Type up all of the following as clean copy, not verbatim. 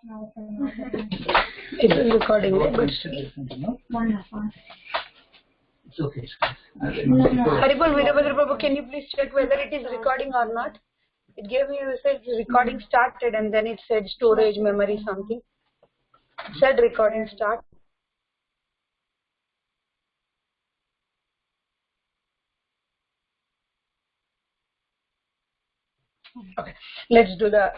It is recording, but it's okay. Haribol Virabhadra Prabhu, can you please check whether it is recording or not? It gave me, it said recording started and then it said storage memory something. It said recording start. Okay, let's do the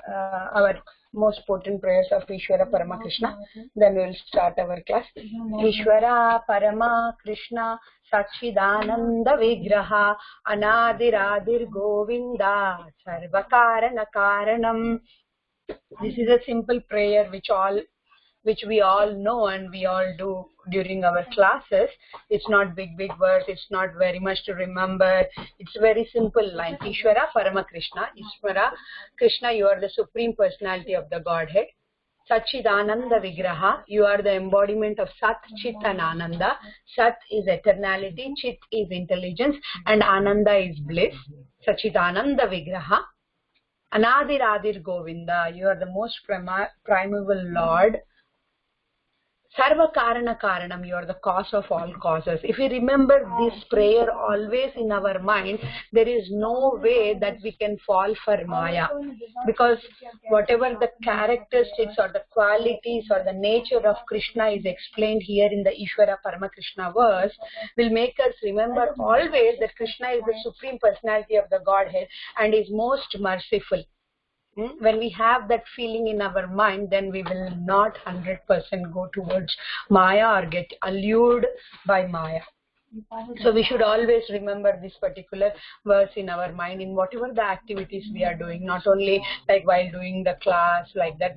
our most potent prayers of Ishvara Parama Krishna. Then we will start our class. Ishvara Parama Krishna Sachidananda Vigraha Anadiradir Govinda Sarvakarana Karanam. This is a simple prayer which we all know and we all do during our classes. It's not big words, it's not very much to remember. It's very simple line. Ishvara Parama Krishna. Ishvara Krishna, you are the supreme personality of the Godhead. Sachidananda Vigraha, you are the embodiment of Sat, Chit and Ananda. Sat is eternality, Chit is intelligence and Ananda is bliss. Sachidananda Vigraha. Anadiradir Govinda, you are the most primeval Lord. Sarva Karana Karanam, you are the cause of all causes. If we remember this prayer always in our mind, there is no way that we can fall for Maya. Because whatever the characteristics or the qualities or the nature of Krishna is explained here in the Ishvara Parama Krishna verse, will make us remember always that Krishna is the supreme personality of the Godhead and is most merciful. When we have that feeling in our mind, then we will not 100% go towards Maya or get allured by Maya. So we should always remember this particular verse in our mind in whatever the activities we are doing, not only like while doing the class like that.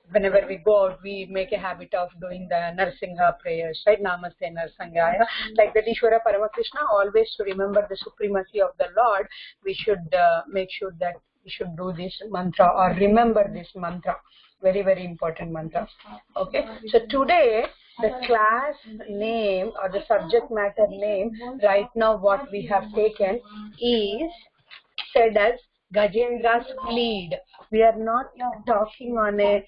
Whenever we go out, we make a habit of doing the Narsingha prayers, right? Namaste Narsangaya. Like that Ishvara Parama Krishna, always to remember the supremacy of the Lord, we should make sure that we should do this mantra or remember this mantra. Very, very important mantra. Okay. So today, the class name or the subject matter name, right now what we have taken is said as Gajendra's plead. We are not talking on a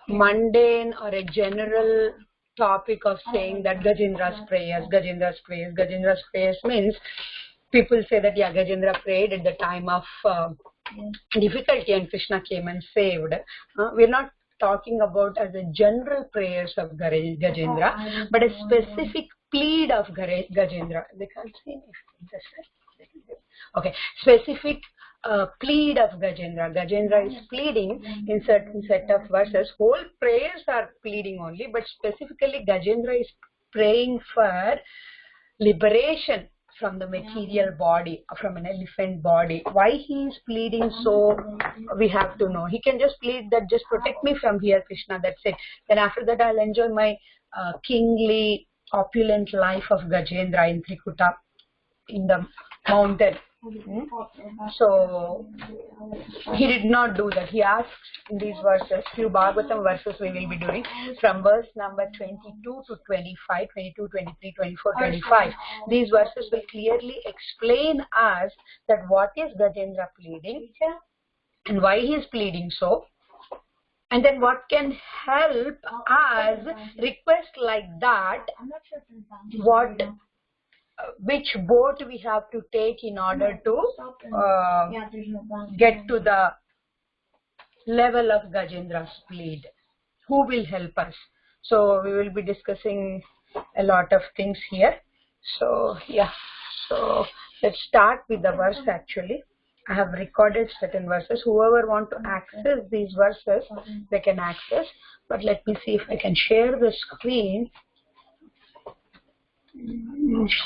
mundane or a general topic of saying that Gajendra's prayers. Gajendra's prayers means people say that Gajendra prayed at the time of difficulty and Krishna came and saved. We're not talking about as a general prayers of Gajendra, but a specific plead of Gajendra. They can't see me. Okay, specific plead of Gajendra. Gajendra is pleading in certain set of verses. Whole prayers are pleading only, but specifically Gajendra is praying for liberation from the material body, from an elephant body. Why he is pleading so, we have to know. He can just plead that just protect me from here, Krishna, that's it. Then after that I'll enjoy my kingly, opulent life of Gajendra in Trikuta, in the mountain. So he did not do that. He asks in these verses, few Bhagavatam verses we will be doing from verse number 22 to 25, 22, 23, 24, 25. These verses will clearly explain us that what is Gajendra pleading and why he is pleading so. And then what can help us request like that, which boat we have to take in order to get to the level of Gajendra's plead. Who will help us? So we will be discussing a lot of things here. So so let's start with the verse actually. I have recorded certain verses. Whoever want to access these verses, they can access. But let me see if I can share the screen.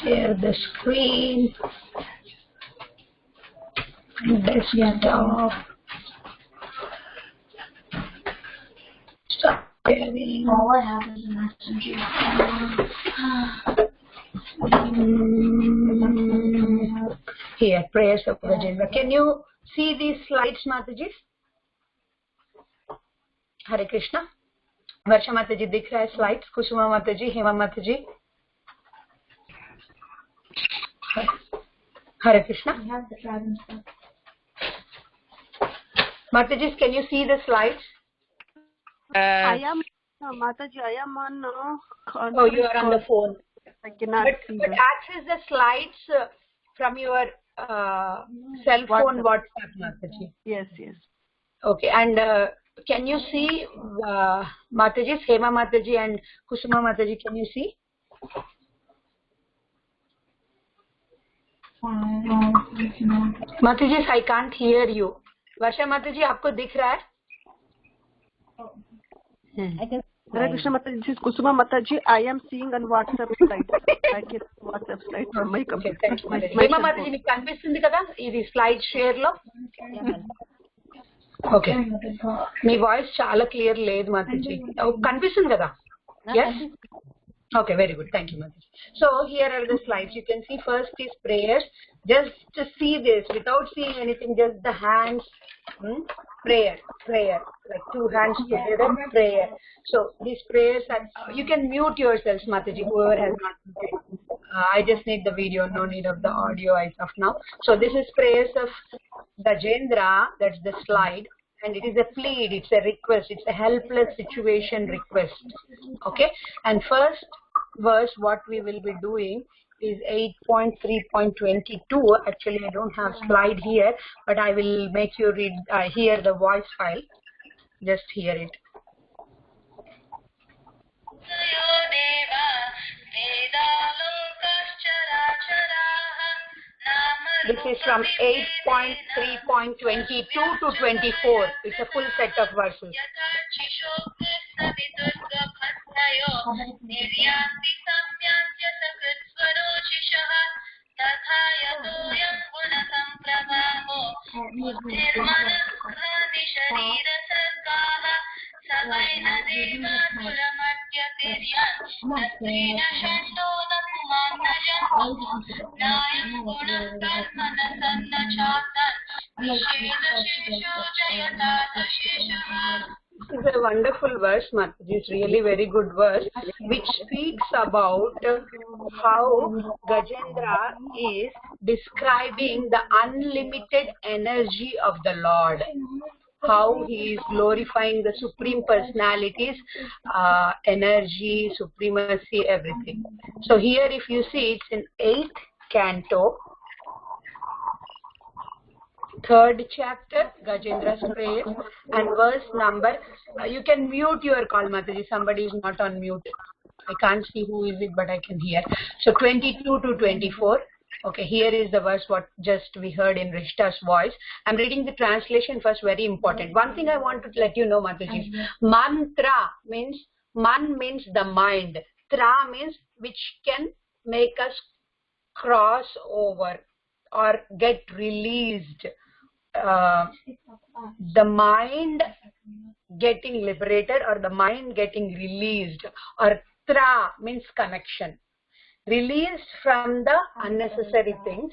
Share the screen. Desktop. Stop sharing. All I have is a messenger. Here, prayers of Gajendra. Can you see these slides, Mataji? Hare Krishna. Varsha Mataji, dikh raha hai slides? Kusuma Mataji, Hema Mataji. Hare Krishna. I have the tribe and stuff. Mataji, can you see the slides? I am Mataji. I am on. Oh, you are on the phone. I cannot see but access the slides from your cell phone WhatsApp, Mataji. Yes. Okay, and can you see Mataji, Hema Mataji and Kusuma Mataji? Can you see? Mataji, I can't hear you. Varsha Mataji, आपको दिख रहा है? Hare Krishna Mataji, this is Kusuma Mataji. I am seeing on WhatsApp slide. I can WhatsApp slide on my computer. Hema Mataji, మీకు కనిపిస్తుంది కదా ఇది slide share లో? Okay మీ voice చాలా క్లియర్ లేదు Mataji. కనిపిస్తుంది కదా? Yes? Okay, very good. Thank you, Mataji. So here are the slides. You can see first is prayers. Just to see this without seeing anything, just the hands. Prayer, like two hands together, prayer. So these prayers are, you can mute yourselves, Mataji, whoever has not muted. I just need the video, no need of the audio as of now. So this is prayers of Gajendra, that's the slide. And it is a plead, it's a request, it's a helpless situation request. Okay, and first verse what we will be doing is 8.3.22. Actually I don't have slide here, but I will make you read hear the voice file. Just hear it. This is from 8.3.22 to 24. It's a full set of verses. This is a wonderful verse, Mataji. It's really very good verse, which speaks about how Gajendra is describing the unlimited energy of the Lord. How he is glorifying the Supreme Personality's energy, supremacy, everything. So here if you see, it's in 8th canto, 3rd chapter, Gajendra's prayer, and verse number, you can mute your call, Mataji, somebody is not on mute. I can't see who is it, but I can hear. So 22 to 24. Okay, here is the verse what just we heard in Rishta's voice. I'm reading the translation first, very important. One thing I want to let you know, Mataji, mantra means, man means the mind. Tra means which can make us cross over or get released. The mind getting liberated or the mind getting released, or tra means connection. Released from the unnecessary things,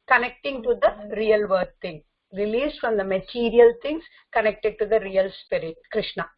connecting to the real worth thing. Released from the material things, connected to the real spirit, Krishna.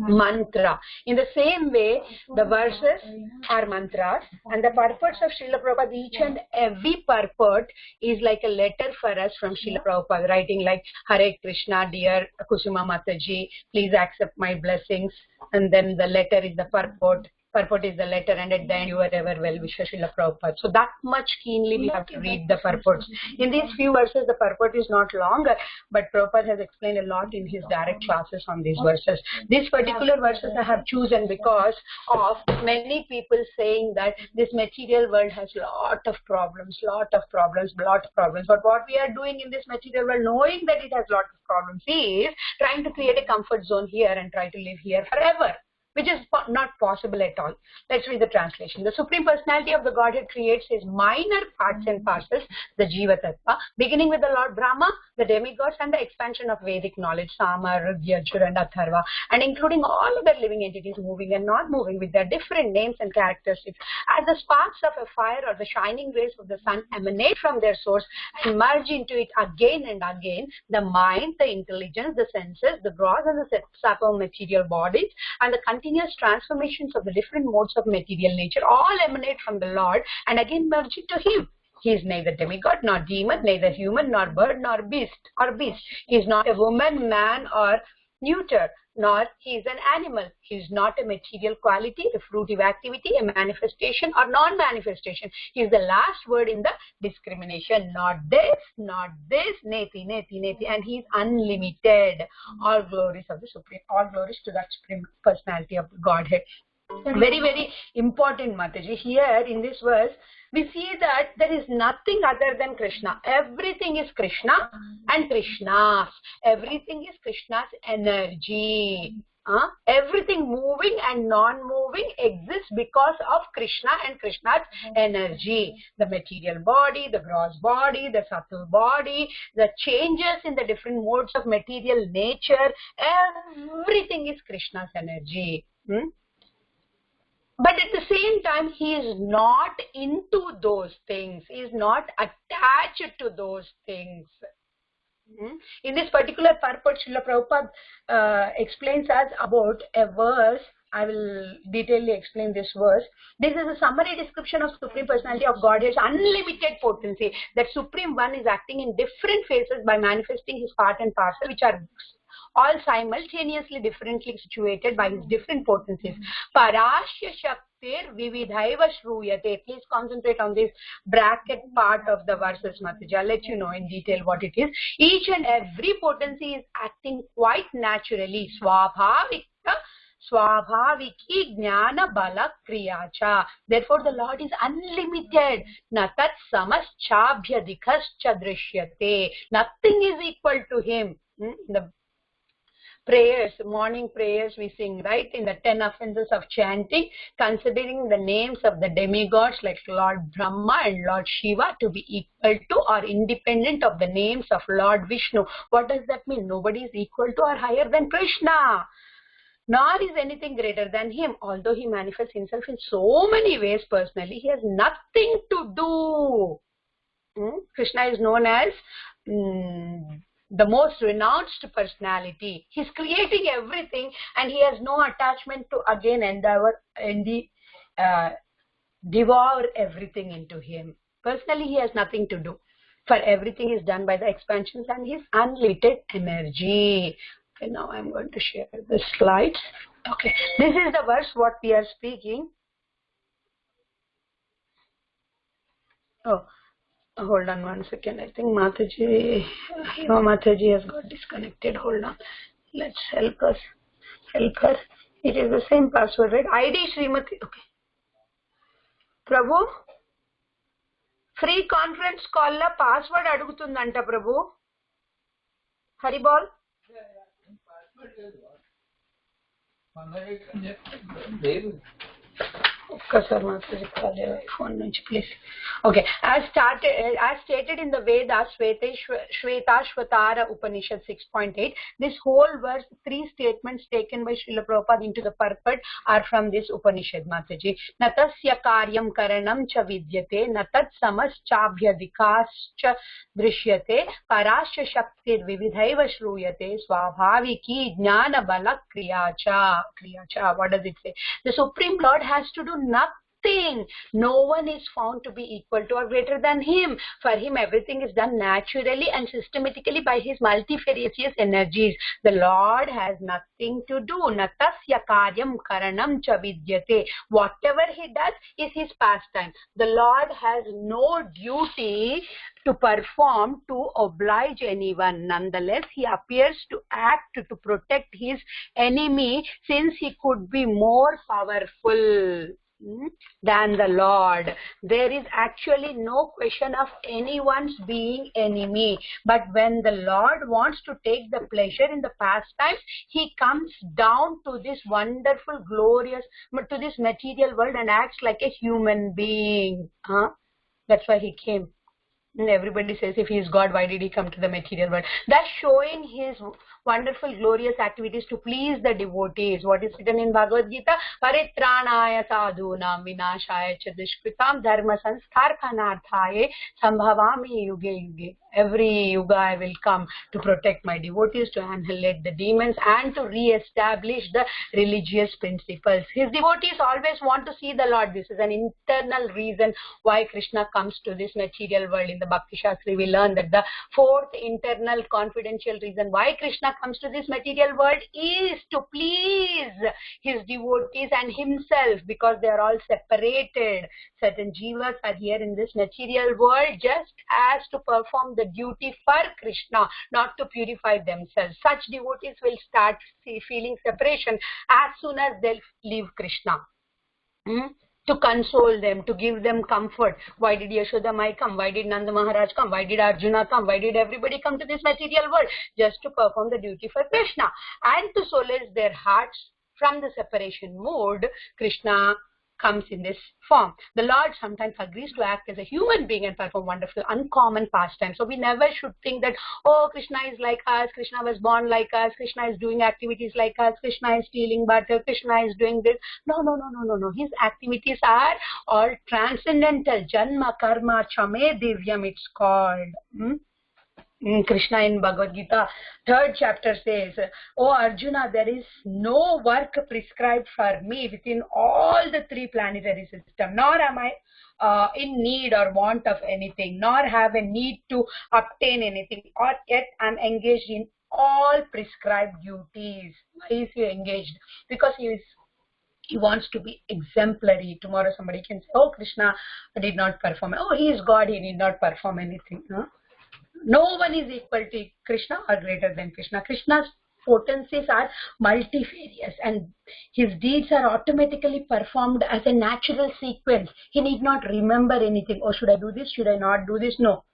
Mantra. In the same way, the verses are mantras, and the purports of Srila Prabhupada, each and every purport is like a letter for us from Srila Prabhupada, writing like, Hare Krishna, dear Kusuma Mataji, please accept my blessings. And then the letter is the purport. Purport is the letter, and at the end, you are ever well wisher, Srila Prabhupada. So that much keenly we have to read the purports. In these few verses, the purport is not longer, but Prabhupada has explained a lot in his direct classes on these verses. These particular verses I have chosen because of many people saying that this material world has lot of problems. But what we are doing in this material world, knowing that it has lot of problems, is trying to create a comfort zone here and try to live here forever, which is not possible at all. Let's read the translation. The Supreme Personality of the Godhead creates his minor parts and parcels, the Jiva Tattva, beginning with the Lord Brahma, the demigods, and the expansion of Vedic knowledge, Sama, Rigya, Jura, and Atharva, and including all other living entities moving and not moving with their different names and characteristics. As the sparks of a fire or the shining rays of the sun emanate from their source and merge into it again and again, the mind, the intelligence, the senses, the gross and the subtle material bodies, and the continuous transformations of the different modes of material nature all emanate from the Lord and again merge into him, He is neither demigod nor demon, neither human nor bird nor beast. He is not a woman, man or neuter, nor he is an animal. He is not a material quality, a fruitive activity, a manifestation or non-manifestation. He is the last word in the discrimination. Not this, neti, and he is unlimited. All glories of the Supreme, all glories to that Supreme Personality of Godhead. Very, very important, Mataji. Here in this verse, we see that there is nothing other than Krishna. Everything is Krishna and Krishna's. Everything is Krishna's energy. Everything moving and non-moving exists because of Krishna and Krishna's energy. The material body, the gross body, the subtle body, the changes in the different modes of material nature, everything is Krishna's energy. But at the same time, he is not into those things. He is not attached to those things. In this particular purport, Srila Prabhupada explains us about a verse. I will detailedly explain this verse. This is a summary description of Supreme Personality of Godhead's unlimited potency. That Supreme One is acting in different phases by manifesting his part and parcel, which are all simultaneously differently situated by his different potencies. Parashya Shaktir Vividhaiva Shruyate. Please concentrate on this bracket part of the verses, Mataji. I'll let you know in detail what it is. Each and every potency is acting quite naturally. Swabhaviki Jnana Bala Kriyacha. Therefore, the Lord is unlimited. Natat Samaschabhyadikascha Drishyate. Nothing is equal to him. The prayers, morning prayers we sing, right, in the 10 offenses of chanting, considering the names of the demigods like Lord Brahma and Lord Shiva to be equal to or independent of the names of Lord Vishnu. What does that mean? Nobody is equal to or higher than Krishna, nor is anything greater than him. Although he manifests himself in so many ways personally, he has nothing to do. Krishna is known as the most renounced personality. He's creating everything and he has no attachment to again endeavor and devour everything into him. Personally, he has nothing to do. For everything is done by the expansions and his unlimited energy. Okay, now I'm going to share the slides. Okay, this is the verse what we are speaking. Oh, hold on one second. I think Mataji has got disconnected. Hold on. Let's help her. It is the same password, right? ID Srimati. Okay. Prabhu, free conference call la password adugutundanta Prabhu. Haribol. Please. Okay, as stated in the Vedas, Shvetashvatara Upanishad 6.8, this whole verse, 3 statements taken by Srila Prabhupada into the purport are from this Upanishad, Mataji. Natasya karyam karanam cha vidyate, natat samaschabhyadikascha drishyate, parasya shaktir vividhaiva shruyate, swabhaviki jnana bala kriyacha. What does it say? The Supreme Lord has to do nothing. No one is found to be equal to or greater than him. For him, everything is done naturally and systematically by his multifarious energies. The Lord has nothing to do. Natasya karyam karanam cha vidyate. Whatever he does is his pastime. The Lord has no duty to perform to oblige anyone. Nonetheless, he appears to act to protect his enemy, since he could be more powerful than the Lord. There is actually no question of anyone's being enemy. But when the Lord wants to take the pleasure in the pastimes, he comes down to this wonderful, glorious, to this material world and acts like a human being. That's why he came. And everybody says, if he is God, why did he come to the material world? That's showing his wonderful, glorious activities to please the devotees. What is written in Bhagavad Gita? Paritranaya sadhunam vinashaya cha dushkritam dharma sanstharpanarthaye sambhavami yuge yuge. Every yuga I will come to protect my devotees, to annihilate the demons, and to re-establish the religious principles. His devotees always want to see the Lord. This is an internal reason why Krishna comes to this material world. In the Bhakti Shastri, we learn that the fourth internal confidential reason why Krishna comes to this material world is to please his devotees and himself, because they are all separated. Certain jivas are here in this material world just as to perform the duty for Krishna, not to purify themselves. Such devotees will start feeling separation as soon as they leave Krishna. To console them, to give them comfort. Why did Yashoda Mai come? Why did Nanda Maharaj come? Why did Arjuna come? Why did everybody come to this material world? Just to perform the duty for Krishna. And to solace their hearts from the separation mode, Krishna comes in this form. The Lord sometimes agrees to act as a human being and perform wonderful, uncommon pastimes. So we never should think that, oh, Krishna is like us, Krishna was born like us, Krishna is doing activities like us, Krishna is stealing butter, Krishna is doing this. No. His activities are all transcendental. Janma karma chame divyam, it's called. Krishna in Bhagavad Gita, 3rd chapter says, "O Arjuna, there is no work prescribed for me within all the 3 planetary systems, nor am I in need or want of anything, nor have a need to obtain anything, or yet I am engaged in all prescribed duties." Why is he engaged? Because he wants to be exemplary. Tomorrow somebody can say, oh, Krishna did not perform. Oh, he is God, he did not perform anything. No one is equal to Krishna or greater than Krishna. Krishna's potencies are multifarious and his deeds are automatically performed as a natural sequence. He need not remember anything. Oh, should I do this? Should I not do this? No.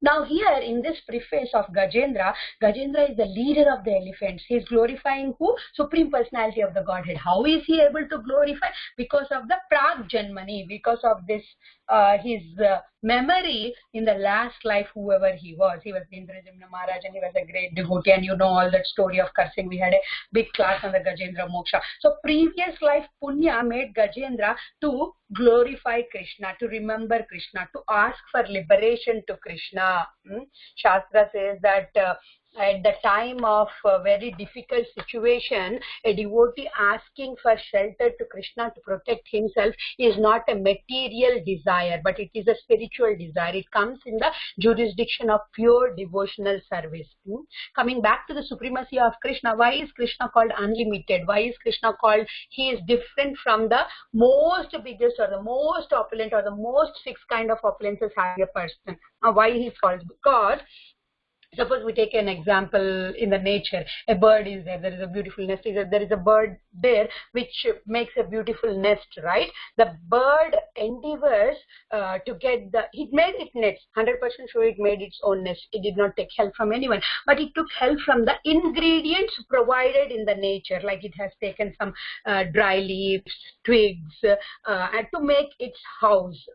Now here in this preface of Gajendra is the leader of the elephants. He is glorifying who? Supreme Personality of the Godhead. How is he able to glorify? Because of the Prag Janmani, because of this his memory in the last life, whoever he was. He was Indrajamna Maharaj and he was a great devotee, and you know all that story of cursing. We had a big class on the Gajendra Moksha. So previous life Punya made Gajendra to glorify Krishna, to remember Krishna, to ask for liberation to Krishna. Shastra says that at the time of a very difficult situation, a devotee asking for shelter to Krishna to protect himself is not a material desire, but it is a spiritual desire. It comes in the jurisdiction of pure devotional service. Coming back to the supremacy of Krishna, why is Krishna called unlimited? Why is Krishna called, he is different from the most biggest or the most opulent or the most fixed kind of opulences having a person? Now, why he is called? Because suppose we take an example in the nature. A bird is there. There is a beautiful nest. There is a bird there which makes a beautiful nest, right? The bird endeavors to get it made its nest. 100% sure it made its own nest. It did not take help from anyone. But it took help from the ingredients provided in the nature. Like it has taken some dry leaves, twigs, and to make its house.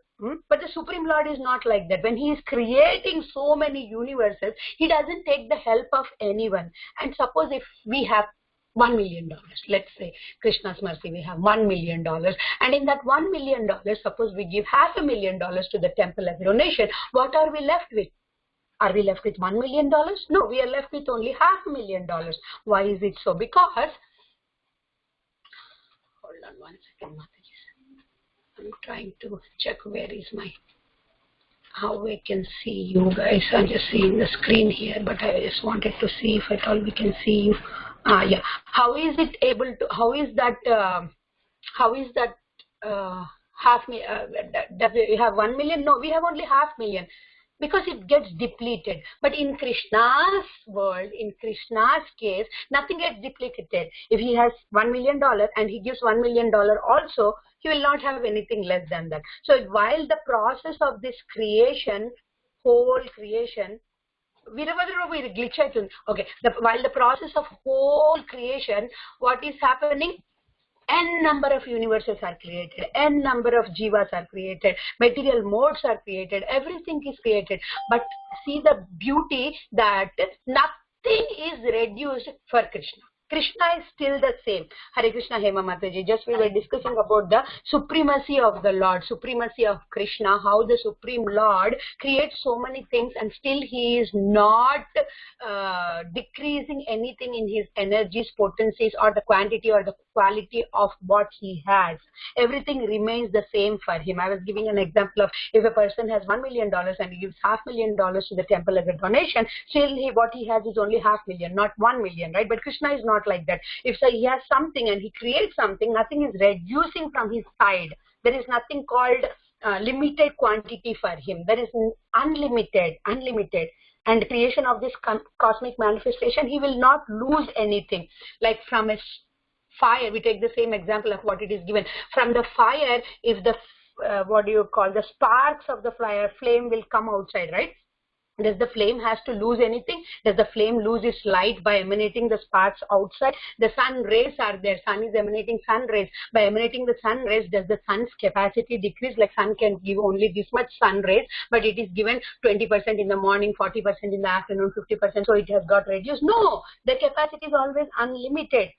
But the Supreme Lord is not like that. When he is creating so many universes, he doesn't take the help of anyone. And suppose if we have $1 million, let's say Krishna's mercy, we have $1 million, and in that $1 million, suppose we give $500,000 to the temple as donation, what are we left with? Are we left with $1 million? No, we are left with only $500,000. Why is it so? Because, hold on one second, Mataji. I'm trying to check where is how we can see you guys. I'm just seeing the screen here, but I just wanted to see if at all we can see you. Yeah. How is it able to, how is that does we have 1 million? No, we have only 500,000. Because it gets depleted. But in Krishna's world, in Krishna's case, nothing gets depleted. If he has $1 million and he gives $1 million also, he will not have anything less than that. So while the process of this creation, whole creation, while the process of whole creation, what is happening? N number of universes are created, N number of jivas are created, material modes are created, everything is created. But see the beauty that nothing is reduced for Krishna. Krishna is still the same. Hare Krishna, Hema Mataji. Just we were discussing about the supremacy of the Lord, supremacy of Krishna, how the Supreme Lord creates so many things and still he is not decreasing anything in his energies, potencies, or the quantity or the quality of what he has. Everything remains the same for him. I was giving an example of if a person has $1 million and he gives $500,000 to the temple as a donation, still what he has is only $500,000, not 1 million, right? But Krishna is not like that. If he has something and he creates something, nothing is reducing from his side. There is nothing called limited quantity for him. There is unlimited. And creation of this cosmic manifestation, he will not lose anything. Like from a fire, we take the same example of what it is given. From the fire, if the the sparks of the flame will come outside, right? Does the flame has to lose anything? Does the flame lose its light by emanating the sparks outside? The sun rays are there. Sun is emanating sun rays. By emanating the sun rays, does the sun's capacity decrease? Like sun can give only this much sun rays, but it is given 20% in the morning, 40% in the afternoon, 50%. So it has got reduced. No, the capacity is always unlimited.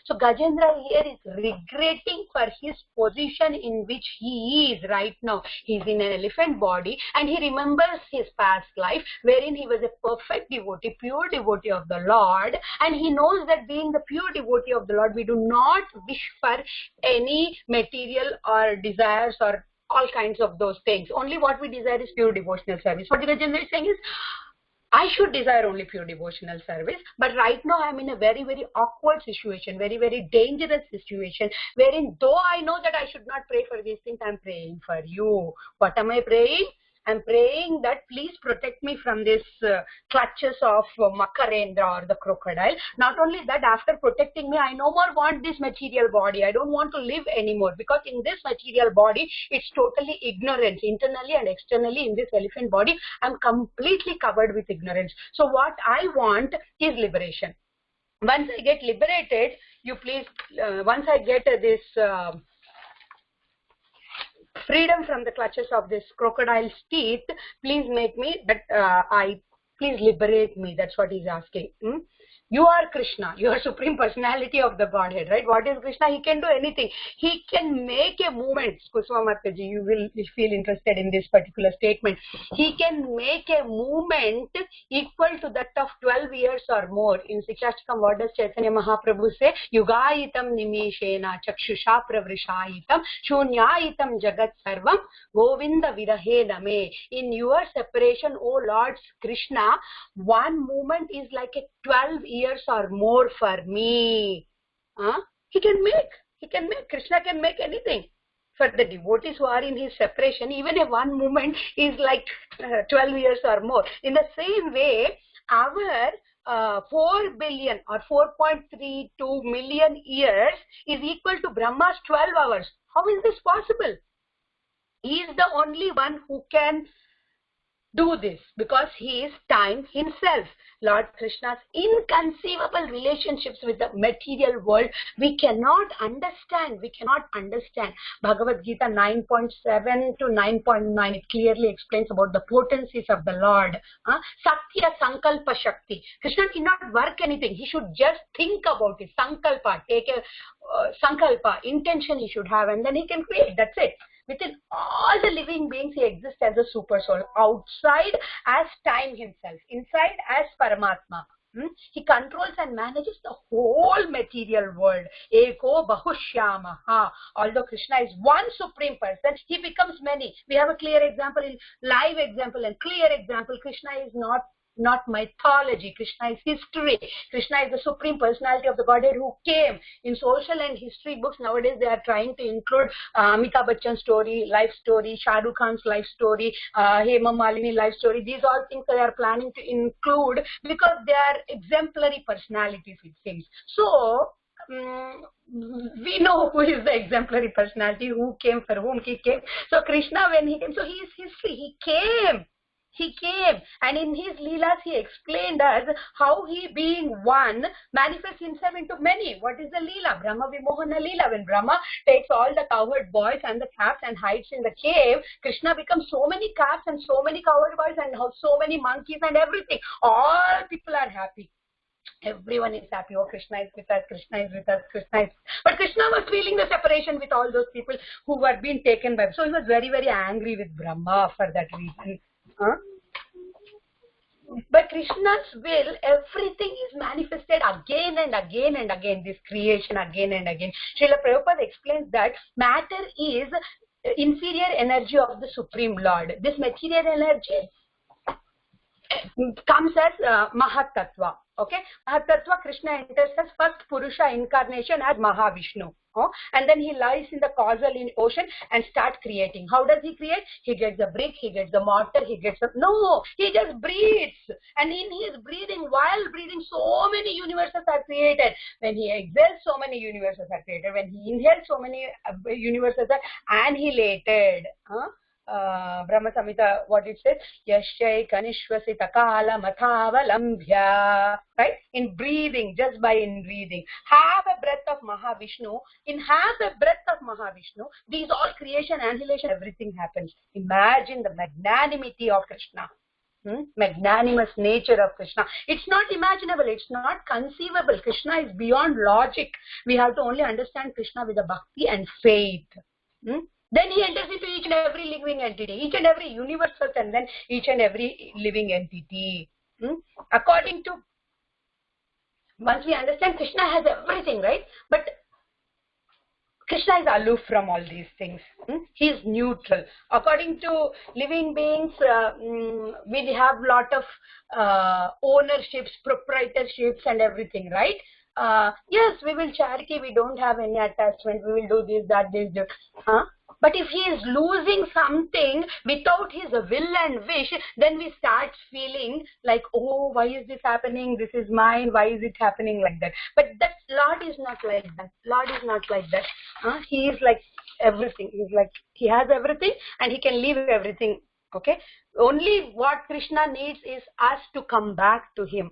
So Gajendra here is regretting for his position in which he is right now. He is in an elephant body and he remembers his past life, wherein he was a perfect devotee, pure devotee of the Lord, and he knows that being the pure devotee of the Lord, we do not wish for any material or desires or all kinds of those things. Only what we desire is pure devotional service. What the Gajendra is saying is, I should desire only pure devotional service, but right now I'm in a very, very awkward situation, very, very dangerous situation, wherein though I know that I should not pray for these things, I'm praying for you. What am I praying? I'm praying that please protect me from this clutches of Makarendra or the crocodile. Not only that, after protecting me, I no more want this material body. I don't want to live anymore, because in this material body, it's totally ignorance. Internally and externally in this elephant body, I'm completely covered with ignorance. So what I want is liberation. Once I get liberated, you please, once I get this freedom from the clutches of this crocodile's teeth, please make me that please liberate me. That's what he's asking. You are Krishna. You are Supreme Personality of the Godhead, right? What is Krishna? He can do anything. He can make a movement. Kusuma Mataji, you will feel interested in this particular statement. He can make a movement equal to that of 12 years or more. In Sikshashtakam, what does Chaitanya Mahaprabhu say? Yugayitam nimishena chakshusha pravrishayitam shunyayitam jagat sarvam govinda virahe name. In your separation, O Lord Krishna, one movement is like a 12 years or more for me. He can make, Krishna can make anything. For the devotees who are in his separation, even a one moment is like 12 years or more. In the same way, our 4 billion or 4.32 million years is equal to Brahma's 12 hours. How is this possible? He is the only one who can do this, because he is time himself. Lord Krishna's inconceivable relationships with the material world, we cannot understand. Bhagavad Gita 9.7 to 9.9, it clearly explains about the potencies of the Lord. Satya Sankalpa Shakti. Krishna cannot work anything. He should just think about it. Sankalpa, take a Sankalpa, intention he should have, and then he can create. That's it. Within all the living beings, he exists as a super soul. Outside as time himself. Inside as Paramatma. He controls and manages the whole material world. Eko Bahushyamaha. Although Krishna is one supreme person, he becomes many. We have a clear example, in live example and clear example. Krishna is not mythology. Krishna is history. Krishna is the Supreme Personality of the Godhead who came. In social and history books nowadays, they are trying to include Amitabh Bachchan's story, life story, Shah Rukh Khan's life story, Hema Malini life story. These all things they are planning to include because they are exemplary personalities, it seems. So, we know who is the exemplary personality, who came, for whom he came. So Krishna, when he came, so he is history. He came. And in his Leelas he explained us how he being one manifests himself into many. What is the Leela? Brahma Vimohana Leela. When Brahma takes all the cowherd boys and the calves and hides in the cave, Krishna becomes so many calves and so many cowherd boys and so many monkeys and everything. All people are happy. Everyone is happy. Oh, Krishna is with us, Krishna is with us, Krishna is. But Krishna was feeling the separation with all those people who were being taken by. So he was very, very angry with Brahma for that reason. Huh? By Krishna's will, everything is manifested again and again and again. This creation again and again. Srila Prabhupada explains that matter is inferior energy of the Supreme Lord. This material energy comes as Mahatattva. Okay, Mahatattva, Krishna enters as first Purusha incarnation as Mahavishnu. And then he lies in the causal ocean and start creating. How does he create? He gets the brick, he gets the mortar, he gets the... No, he just breathes. And in his breathing, while breathing, so many universes are created. When he exhales, so many universes are created. When he inhales, so many universes are annihilated. Brahma Samhita, what it says? Yashai kanishvasita kala mathavalambhya. Right? In breathing, just by in breathing. Have a breath of Mahavishnu. In have a breath of Mahavishnu, these all creation, annihilation, everything happens. Imagine the magnanimity of Krishna. Magnanimous nature of Krishna. It's not imaginable. It's not conceivable. Krishna is beyond logic. We have to only understand Krishna with a bhakti and faith. Then he enters into each and every living entity, each and every universal, and then each and every living entity. According to, once we understand, Krishna has everything, right? But Krishna is aloof from all these things. He is neutral. According to living beings, we have lot of ownerships, proprietorships and everything, right? Yes, we will charity, we don't have any attachment, we will do this, that, this. But if he is losing something without his will and wish, then we start feeling like, oh, why is this happening? This is mine. Why is it happening like that? But that Lord is not like that. Lord is not like that. He is like everything. He's like, he has everything and he can leave everything. Okay. Only what Krishna needs is us to come back to him.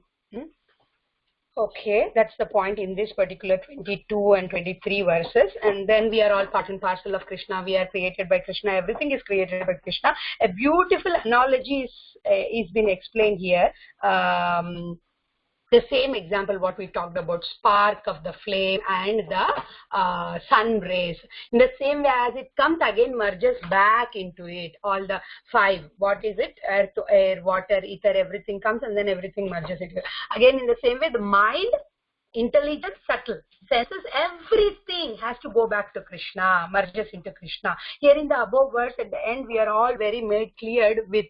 Okay, that's the point in this particular 22 and 23 verses. And then we are all part and parcel of Krishna. We are created by Krishna. Everything is created by Krishna. A beautiful analogy is been explained here. The same example what we talked about, spark of the flame and the sun rays. In the same way as it comes again, merges back into it. All the five, what is it? Earth to air, water, ether, everything comes and then everything merges into it. Again, in the same way, the mind, intelligence, subtle, senses, everything has to go back to Krishna, merges into Krishna. Here in the above verse, at the end, we are all very made clear with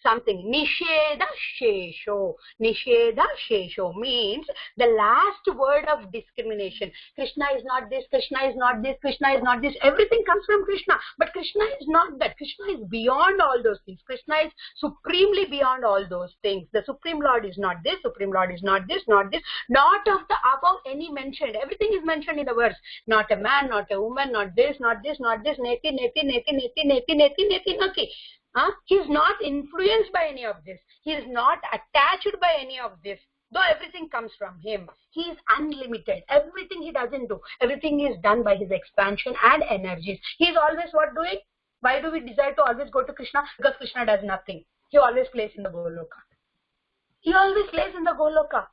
something. Nisheda Shesho. Nisheda Shesho means the last word of discrimination. Krishna is not this, Krishna is not this, Krishna is not this. Everything comes from Krishna. But Krishna is not that. Krishna is beyond all those things. Krishna is supremely beyond all those things. The Supreme Lord is not this, Supreme Lord is not this, not this. Not of the above any mentioned. Everything is mentioned in the verse. Not a man, not a woman, not this, not this, not this. Neti, neti, neti, neti, neti, neti, neti, neti. He is not influenced by any of this. He is not attached by any of this. Though everything comes from him. He is unlimited. Everything he doesn't do. Everything is done by his expansion and energies. He is always what doing? Why do we desire to always go to Krishna? Because Krishna does nothing. He always plays in the Goloka. He always plays in the Goloka.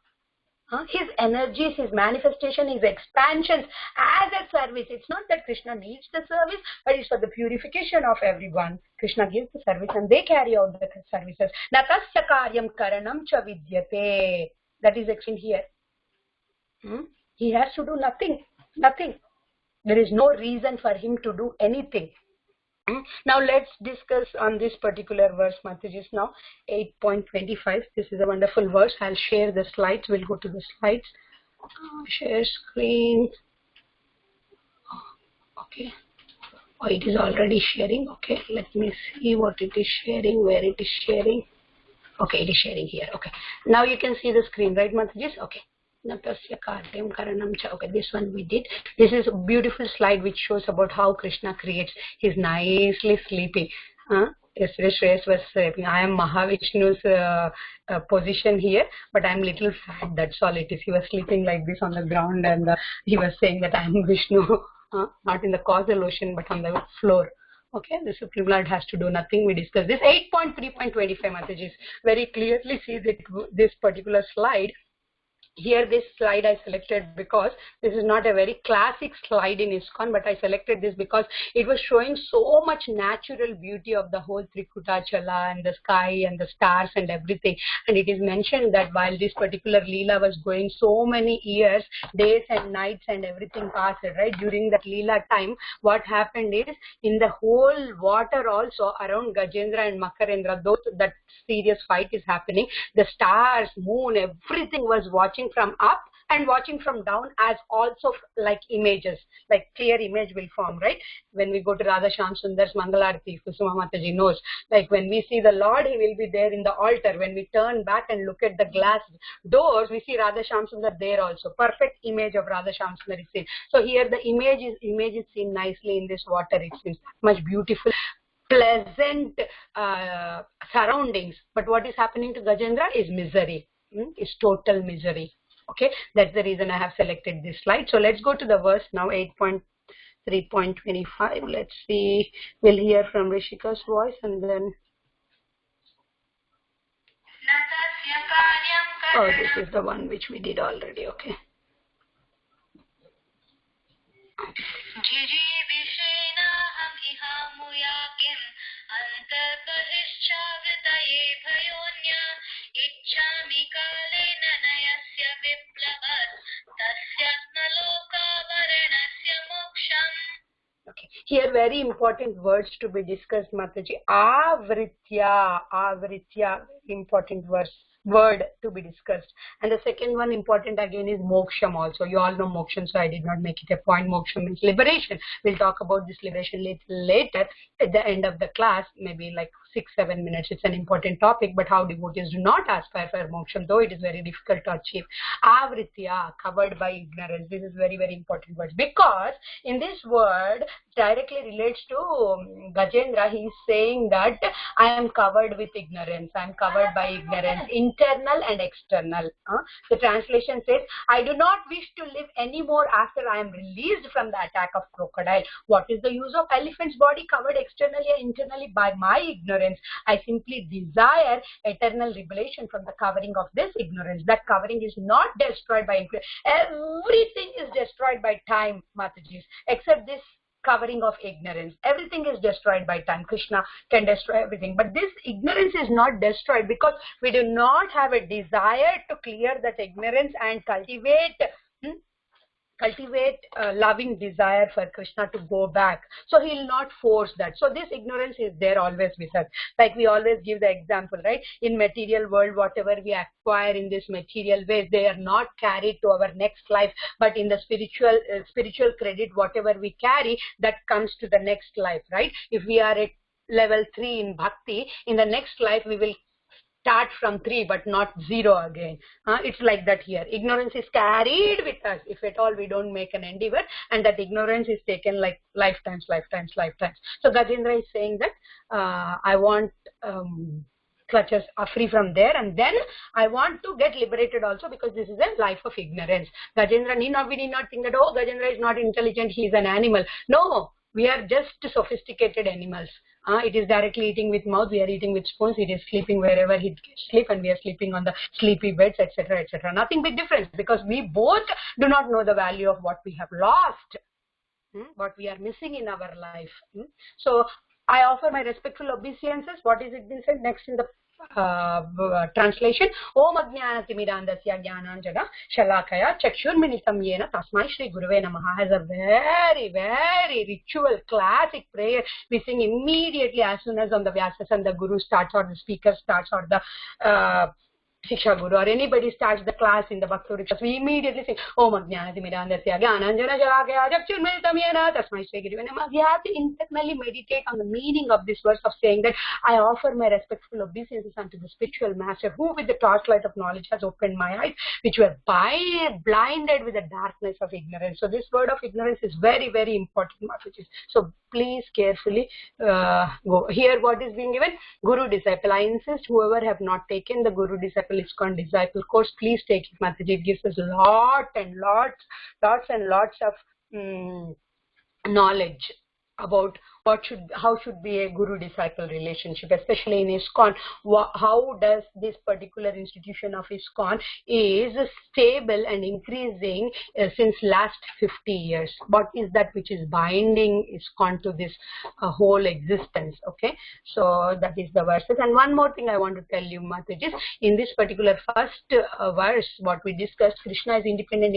His energies, his manifestation, his expansions as a service. It's not that Krishna needs the service, but it's for the purification of everyone. Krishna gives the service and they carry out the services. Natasya karyam karanam cha vidyate. That is explained here. He has to do nothing. Nothing. There is no reason for him to do anything. Now let's discuss on this particular verse, Mataji's now, 8.25. This is a wonderful verse. I'll share the slides. We'll go to the slides. Share screen. Okay. Oh, it is already sharing. Okay, let me see what it is sharing, where it is sharing. Okay, it is sharing here. Okay. Now you can see the screen, right, Mataji's? Okay. Okay, this one we did. This is a beautiful slide which shows about how Krishna creates. He's nicely sleeping. Yesterday Shreyas was sleeping. I am Mahavishnu's position here, but I am little fat. That's all it is. He was sleeping like this on the ground, and he was saying that I am Vishnu, not in the causal ocean, but on the floor. Okay, the Supreme Lord has to do nothing. We discussed this. 8.3.25 Mataji's very clearly see that this particular slide. Here this slide I selected because this is not a very classic slide in ISKCON, but I selected this because it was showing so much natural beauty of the whole Trikutachala and the sky and the stars and everything. And it is mentioned that while this particular Leela was going, so many years, days and nights and everything passed, right? During that Leela time, what happened is, in the whole water also around Gajendra and Makarendra, though that serious fight is happening, the stars, moon, everything was watching from up and watching from down as also like images, like clear image will form, right? When we go to Radha Shyam Sundar's Mangalarti, Kusuma Mataji knows, like when we see the Lord, he will be there in the altar. When we turn back and look at the glass doors, we see Radha Shyam Sundar there also. Perfect image of Radha Shyam Sundar is seen. So here the image is seen nicely in this water. It seems much beautiful, pleasant surroundings. But what is happening to Gajendra is misery. Is total misery. Okay, that's the reason I have selected this slide. So let's go to the verse now, 8.3.25. Let's see, we'll hear from Rishika's voice and then. Oh, this is the one which we did already. Okay. Okay. Here very important words to be discussed, Mataji. Avritya, important word to be discussed. And the second one important again is moksham also. You all know moksham, so I did not make it a point. Moksham means liberation. We'll talk about this liberation later at the end of the class, maybe like 6-7 minutes. It's an important topic, but how devotees do not aspire for moksham, though it is very difficult to achieve. Avritya, covered by ignorance. This is very, very important word, because in this word directly relates to Gajendra. He is saying that I am covered with ignorance. I am covered by ignorance, internal and external. The translation says, I do not wish to live anymore after I am released from the attack of crocodile. What is the use of elephant's body covered externally and internally by my ignorance? I simply desire eternal revelation from the covering of this ignorance. That covering is not destroyed by ignorance. Everything is destroyed by time, Matajis, except this covering of ignorance. Everything is destroyed by time. Krishna can destroy everything, but this ignorance is not destroyed because we do not have a desire to clear that ignorance and cultivate loving desire for Krishna to go back. So he will not force that. So this ignorance is there always with us. Like we always give the example, right? In material world, whatever we acquire in this material ways, they are not carried to our next life. But in the spiritual credit, whatever we carry, that comes to the next life, right? If we are at level 3 in bhakti, in the next life we will start from 3 but not 0 again. It's like that here. Ignorance is carried with us if at all we don't make an endeavor, and that ignorance is taken like lifetimes. So Gajendra is saying that I want clutches are free from there, and then I want to get liberated also, because this is a life of ignorance. Gajendra we need not think that, oh, Gajendra is not intelligent, he is an animal. No, we are just sophisticated animals. It is directly eating with mouth, we are eating with spoons, it is sleeping wherever he sleep, and we are sleeping on the sleepy beds, etc., etc. Nothing big difference, because we both do not know the value of what we have lost, what we are missing in our life. So I offer my respectful obeisances. What is it been said next in the translation? Om Ajnanatimidandasya Jnananjana Shalakaya Chakshurminitam Yena Tasmai Shri Guruve Namaha has a very, very ritual, classic prayer we sing immediately as soon as on the Vyasas and the Guru starts, or the speaker starts, or the Shiksha Guru or anybody starts the class in the Bhakti Riksha. We immediately sing Om Ajnanatimidandasya Jnananjana Shalakaya Chakshurminitam Yena Tasmai Shri Guruve Namaha. We have to internally meditate on the meaning of this verse of saying that I offer my respectful obeisances unto the spiritual master who with the torchlight of knowledge has opened my eyes, which were blinded with the darkness of ignorance. So this word of ignorance is very, very important, Mataji. So please carefully go. Here what is being given? Guru disciple. I insist whoever have not taken the Guru disciple ISKCON disciple course, please take it, Mataji. It gives us lots and lots of knowledge about how should be a guru-disciple relationship, especially in ISKCON. How does this particular institution of ISKCON is stable and increasing since last 50 years? What is that which is binding ISKCON to this whole existence? Okay, so that is the verses. And one more thing I want to tell you, Matajis, in this particular first verse, what we discussed, Krishna is independent.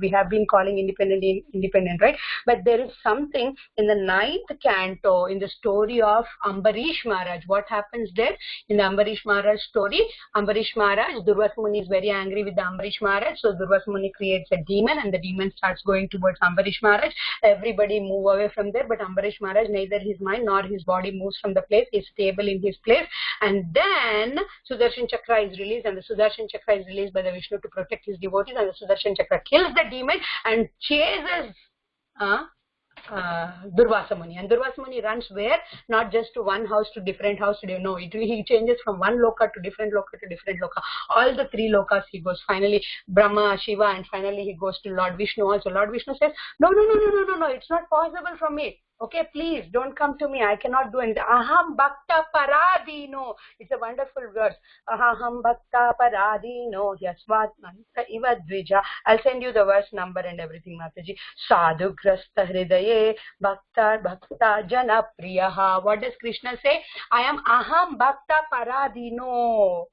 We have been calling independent, right? But there is something in the 9th canto in the story of Ambarish Maharaj. What happens there in the Ambarish Maharaj story? Ambarish Maharaj, Durvasa Muni is very angry with the Ambarish Maharaj, so Durvasa Muni creates a demon, and the demon starts going towards Ambarish Maharaj. Everybody move away from there, but Ambarish Maharaj, neither his mind nor his body moves from the place. He is stable in his place. And then Sudarshan Chakra is released, and the Sudarshan Chakra is released by the Vishnu to protect his devotees, and the Sudarshan Chakra kills the demon and chases Durvasa Muni. And Durvasa Muni runs where? Not just to one house, to different house. No, he changes from one loka to different loka. All the 3 lokas he goes. Finally, Brahma, Shiva, and finally he goes to Lord Vishnu also. Lord Vishnu says, no, it's not possible for me. Okay, please don't come to me. I cannot do anything. Aham bhakta paradino. It's a wonderful verse. Aham bhakta paradino. Yasvat manta iva dvija. I'll send you the verse number and everything, Mataji. Sadhu grasta hridaye bhakta jana priyaha. What does Krishna say? I am aham bhakta paradino.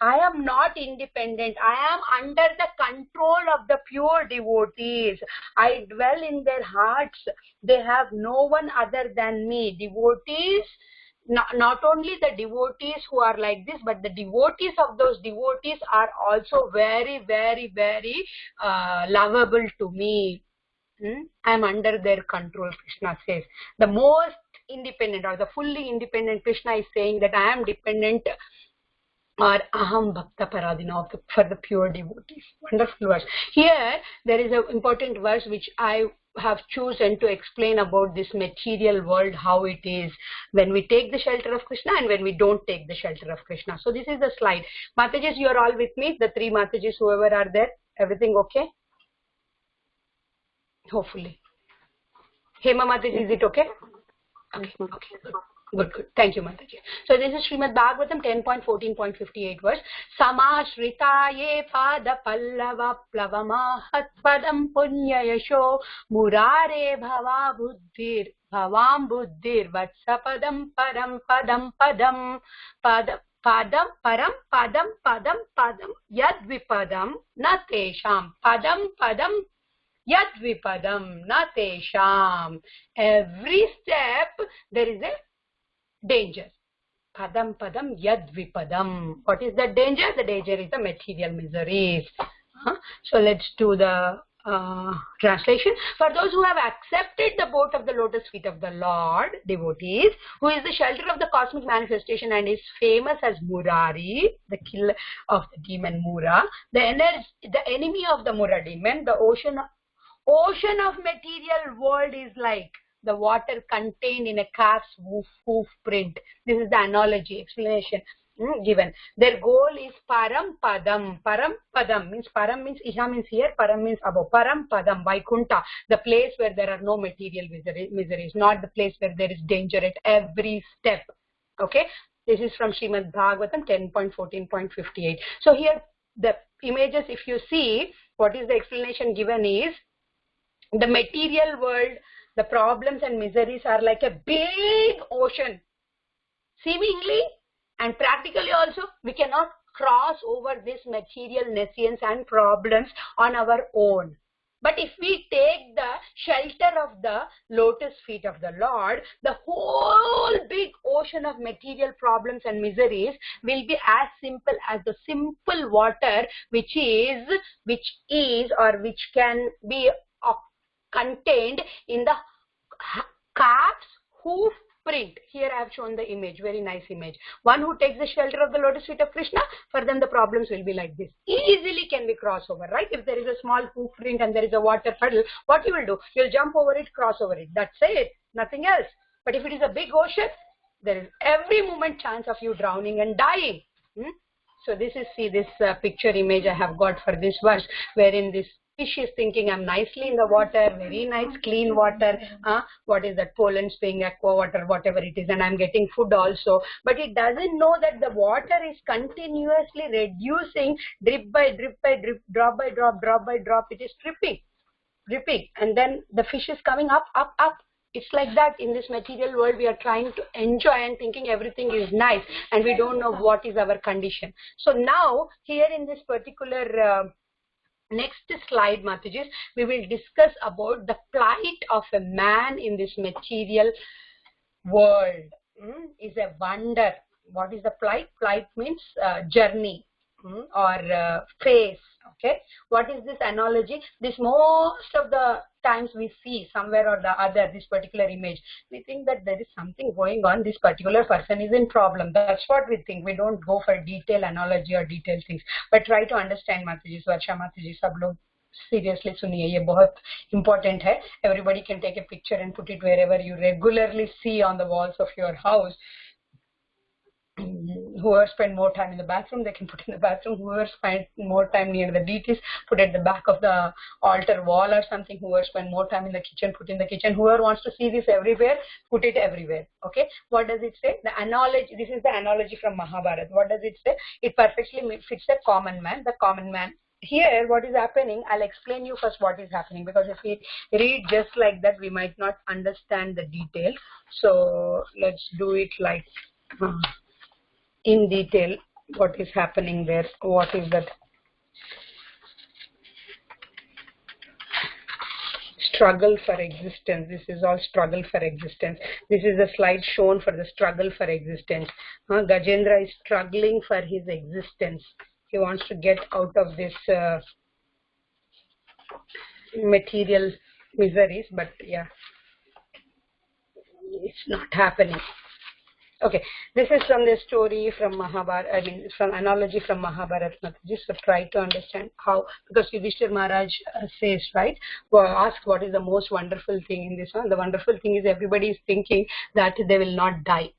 I am not independent. I am under the control of the pure devotees. I dwell in their hearts. They have no one other than me. Devotees, not only the devotees who are like this, but the devotees of those devotees are also very, very, very lovable to me. I am under their control, Krishna says. The most independent or the fully independent Krishna is saying that I am dependent or aham bhakta paradina for the pure devotees. Wonderful verse. Here there is an important verse which I have chosen to explain about this material world, how it is when we take the shelter of Krishna and when we don't take the shelter of Krishna. So this is the slide. Matajis, you are all with me? The 3 Matajis, whoever are there, everything okay? Hopefully. Hema Mataji, is it okay? Okay. Good. Thank you, Mataji. So this is Srimad Bhagavatam 10.14.58 verse. Samashritaye pada pallava plavamahat padam punya yasho murare bhava buddhir bhavam buddhir vatsapadam param padam padam yad vipadam na tesham padam yad vipadam na tesham. Every step there is a danger. Padam yad vipadam. What is the danger? The danger is the material miseries. So let's do the translation. For those who have accepted the boat of the lotus feet of the Lord, devotees, who is the shelter of the cosmic manifestation and is famous as Murari, the killer of the demon Mura, the enemy of the Mura demon, the ocean of material world is like the water contained in a calf's hoof print. This is the analogy, explanation given. Their goal is param padam. Param padam means, param means iha means here, param means above. Param padam, Vaikunta, the place where there are no material miseries, not the place where there is danger at every step. Okay, this is from Srimad Bhagavatam 10.14.58. So here the images, if you see, what is the explanation given is, the material world, the problems and miseries are like a big ocean. Seemingly and practically also, we cannot cross over this material nescience and problems on our own. But if we take the shelter of the lotus feet of the Lord, the whole big ocean of material problems and miseries will be as simple as the simple water which can be contained in the calf's hoof print. Here I have shown the image, very nice image. One who takes the shelter of the lotus feet of Krishna, for them the problems will be like this. Easily can be crossed over, right? If there is a small hoof print and there is a water puddle, what you will do? You will jump over it, cross over it. That's it, nothing else. But if it is a big ocean, there is every moment chance of you drowning and dying. So this is, see this picture image I have got for this verse, wherein this fish is thinking, I'm nicely in the water, very nice, clean water. What is that? Poland Spring, aqua water, whatever it is, and I'm getting food also. But it doesn't know that the water is continuously reducing, drip by drip by drip, drop by drop, drop by drop. It is dripping, and then the fish is coming up, up, up. It's like that in this material world. We are trying to enjoy and thinking everything is nice, and we don't know what is our condition. So now here in this particular next slide, Matajis, we will discuss about the plight of a man in this material world. Is a wonder. What is the plight? Plight means journey or phase. Okay, what is this analogy? This most of the times we see somewhere or the other this particular image, we think that there is something going on, this particular person is in problem. That's what we think. We don't go for detailed analogy or detailed things, but try to understand. Mataji, Varsha Mataji, sab log seriously suniye, ye bahut important hai. Everybody can take a picture and put it wherever you regularly see on the walls of your house. Whoever spend more time in the bathroom, they can put in the bathroom. Whoever spend more time near the deities, put at the back of the altar wall or something. Whoever spend more time in the kitchen, put in the kitchen. Whoever wants to see this everywhere, put it everywhere. Okay, what does it say? The analogy, this is the analogy from Mahabharata. What does it say? It perfectly fits a common man, the common man. Here what is happening, I'll explain you first what is happening, because if we read just like that, we might not understand the detail. So let's do it like in detail. What is happening there? What is that? Struggle for existence. This is all struggle for existence. This is a slide shown for the struggle for existence. Gajendra is struggling for his existence. He wants to get out of this material miseries, but yeah, it's not happening. Okay, this is from the story from Mahabharata, I mean from analogy from Mahabharata. Just to try to understand how, because Yudhishthir Maharaj says, right, ask what is the most wonderful thing in this one. The wonderful thing is everybody is thinking that they will not die.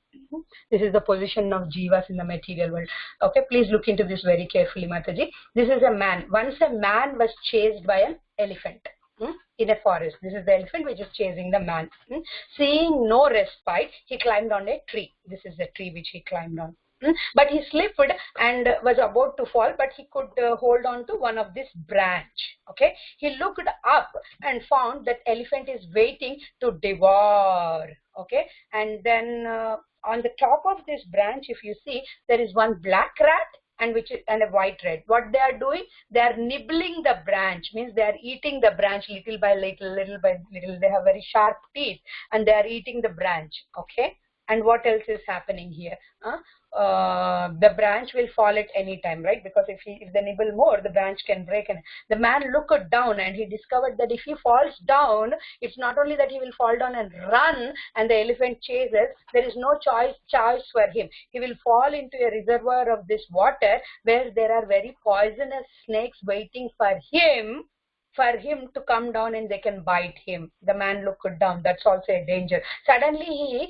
This is the position of jivas in the material world. Okay, please look into this very carefully, Mataji. This is a man. Once a man was chased by an elephant in a forest. This is the elephant which is chasing the man. Seeing no respite, he climbed on a tree. This is the tree which he climbed on. But he slipped and was about to fall, but he could hold on to one of this branch. Okay, he looked up and found that elephant is waiting to devour. Okay, and then on the top of this branch, if you see, there is one black rat and a white rat. What they are doing? They are nibbling the branch, means they are eating the branch little by little, little by little. They have very sharp teeth and they are eating the branch. Okay, and what else is happening here? The branch will fall at any time, right? Because if they nibble more, the branch can break. And the man looked down and he discovered that if he falls down, it's not only that he will fall down and run and the elephant chases, there is no choice for him. He will fall into a reservoir of this water where there are very poisonous snakes waiting for him to come down and they can bite him. The man looked down. That's also a danger. Suddenly he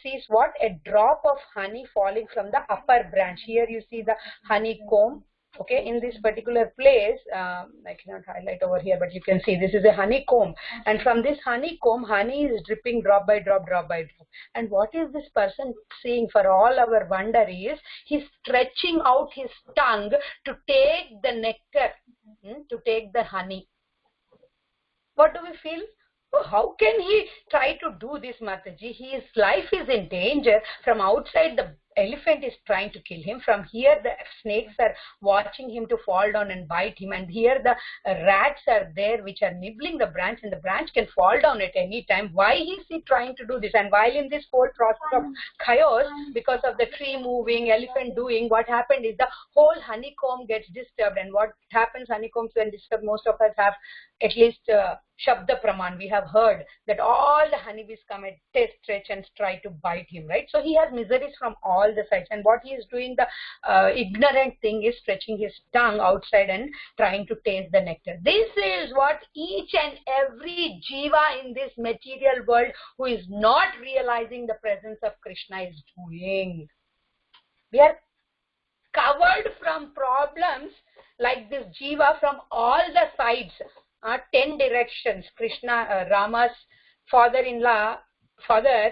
sees what? A drop of honey falling from the upper branch. Here you see the honeycomb. Okay, in this particular place, I cannot highlight over here, but you can see this is a honeycomb. And from this honeycomb, honey is dripping drop by drop, drop by drop. And what is this person seeing? For all our wonder is, he's stretching out his tongue to take the nectar, to take the honey. What do we feel? Oh, how can he try to do this, Mataji? His life is in danger. From outside, the elephant is trying to kill him. From here, the snakes are watching him to fall down and bite him. And here, the rats are there which are nibbling the branch, and the branch can fall down at any time. Why is he trying to do this? And while in this whole process of chaos, because of the tree moving, elephant doing, what happened is the whole honeycomb gets disturbed. And what happens, honeycombs when disturbed, most of us have at least Shabda Praman. We have heard that all the honeybees come and stretch and try to bite him, right? So he has miseries from all the sides. And what he is doing, the ignorant thing is stretching his tongue outside and trying to taste the nectar. This is what each and every jiva in this material world who is not realizing the presence of Krishna is doing. We are covered from problems like this jiva from all the sides, 10 directions. Krishna, Rama's father-in-law, father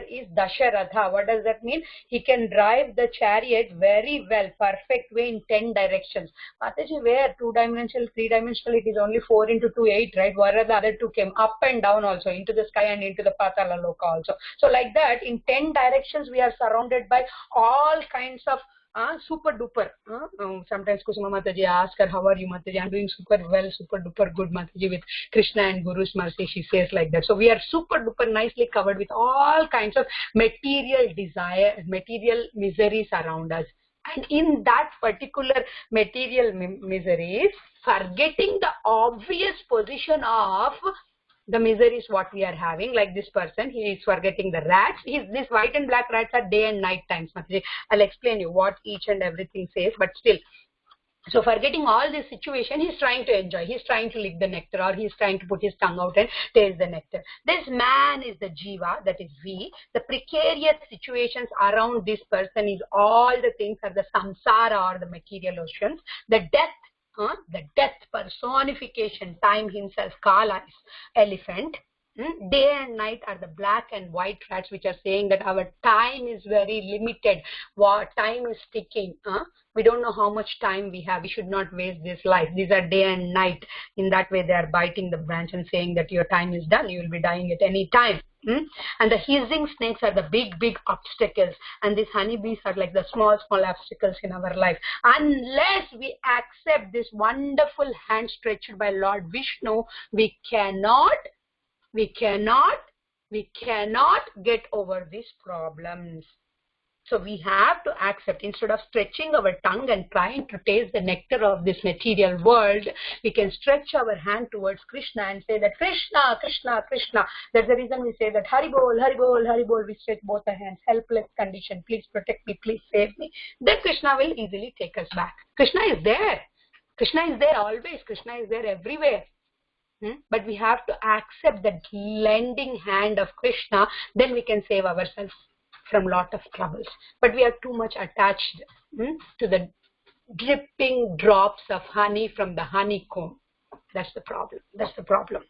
is Dasharatha. What does that mean? He can drive the chariot very well, perfect way in 10 directions. Mataji, where? 2-dimensional, 3-dimensional, it is only 4 into 2, 8, right? Where are the other two came? Up and down also, into the sky and into the Patala Loka also. So like that, in 10 directions, we are surrounded by all kinds of super duper. Sometimes Kusuma Mataji asks her, how are you, Mataji? I'm doing super well, super duper good, Mataji, with Krishna and Guru's mercy. She says like that. So we are super duper nicely covered with all kinds of material desire, material miseries around us. And in that particular material miseries, forgetting the obvious position of the misery is what we are having, like this person, he is forgetting the rats. These white and black rats are day and night times. I'll explain you what each and everything says, but still. So forgetting all this situation, he's trying to enjoy. He's trying to lick the nectar, or he's trying to put his tongue out and taste the nectar. This man is the jiva, that is we. The precarious situations around this person is all the things are the samsara or the material oceans. The death personification, time himself, Kala is elephant. Day and night are the black and white rats, which are saying that our time is very limited. Time is ticking. We don't know how much time we have. We should not waste this life. These are day and night. In that way, they are biting the branch and saying that your time is done. You will be dying at any time. And the hissing snakes are the big obstacles, and these honeybees are like the small obstacles in our life. Unless we accept this wonderful hand stretched by Lord Vishnu, we cannot get over these problems. So we have to accept, instead of stretching our tongue and trying to taste the nectar of this material world, we can stretch our hand towards Krishna and say that Krishna, Krishna, Krishna. That's the reason we say that Hari Bol, Hari Bol, Hari Bol. We stretch both our hands, helpless condition. Please protect me, please save me. Then Krishna will easily take us back. Krishna is there. Krishna is there always. Krishna is there everywhere. But we have to accept that lending hand of Krishna, then we can save ourselves from lot of troubles. But we are too much attached to the dripping drops of honey from the honeycomb. That's the problem. That's the problem.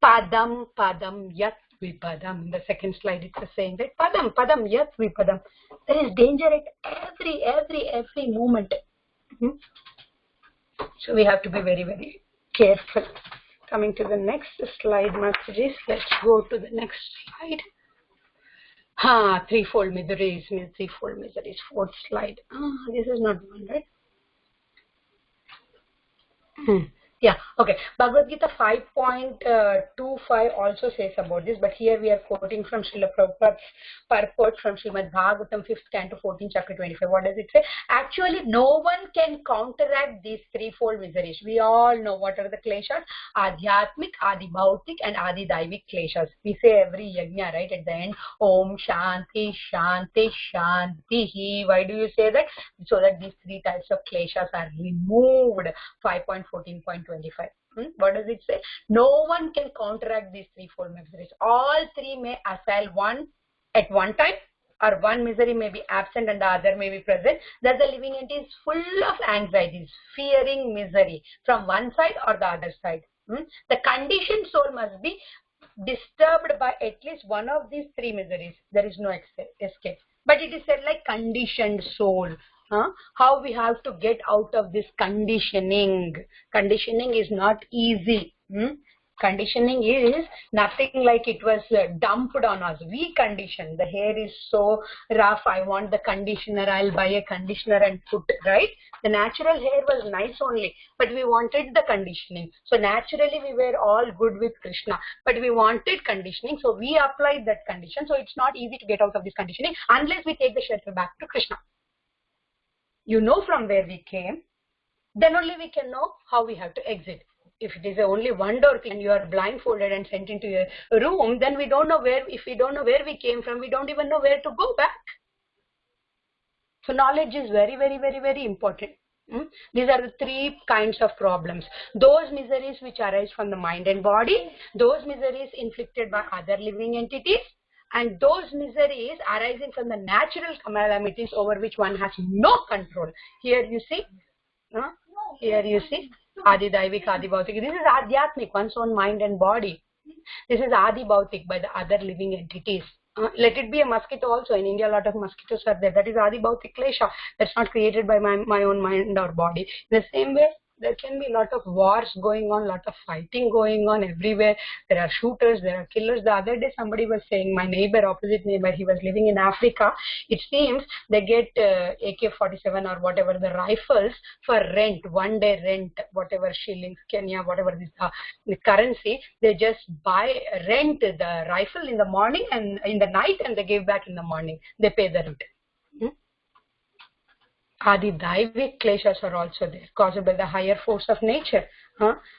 Padam, padam, yat vipadam. In the second slide it's saying that padam, padam, yat vipadam. There is danger at every moment. So we have to be very, very careful. Coming to the next slide, Mataji. Let's go to the next slide. Threefold miseries, threefold miseries. Fourth slide. This is not one, right? Yeah, okay. Bhagavad Gita 5.25 also says about this, but here we are quoting from Srila Prabhupada's purport from Srimad Bhagavatam 5th canto 14 chapter 25. What does it say? Actually, no one can counteract these threefold miseries. We all know what are the kleshas: Adhyatmik, Adi Bhautik, and Adi Daivik kleshas. We say every yajna, right, at the end, Om Shanti, Shanti, Shanti. Why do you say that? So that these three types of kleshas are removed. 5.14.25. What does it say? No one can counteract these threefold miseries. All three may assail one at one time, or one misery may be absent and the other may be present. Thus the living entity is full of anxieties, fearing misery from one side or the other side. The conditioned soul must be disturbed by at least one of these three miseries. There is no escape. But it is said like conditioned soul. How we have to get out of this conditioning. Conditioning is not easy. Conditioning is nothing like it was dumped on us. We condition. The hair is so rough. I want the conditioner. I'll buy a conditioner and put, right? The natural hair was nice only, but we wanted the conditioning. So naturally we were all good with Krishna, but we wanted conditioning. So we applied that condition. So it's not easy to get out of this conditioning unless we take the shelter back to Krishna. You know from where we came, then only we can know how we have to exit. If it is only one door and you are blindfolded and sent into a room, then we don't know where, if we don't know where we came from, we don't even know where to go back. So knowledge is very, very, very, very important. These are the three kinds of problems. Those miseries which arise from the mind and body, those miseries inflicted by other living entities, And those miseries arising from the natural calamities over which one has no control. Here you see, here you see, Adi Daivik, Adi Bhautik. This is Adhyatmik, one's own mind and body. This is Adi Bhautik, by the other living entities. Let it be a mosquito also. In India, a lot of mosquitoes are there. That is Adi Bhautik Klesha. That's not created by my own mind or body. In the same way, there can be a lot of wars going on, a lot of fighting going on everywhere. There are shooters, there are killers. The other day somebody was saying, my neighbor, opposite neighbor, he was living in Africa. It seems they get AK-47 or whatever, the rifles for rent, 1 day rent, whatever shillings, Kenya, whatever is the currency. They just rent the rifle in the morning and in the night, and they give back in the morning. They pay the rent. Adi Daivik kleshas are also there, caused by the higher force of nature.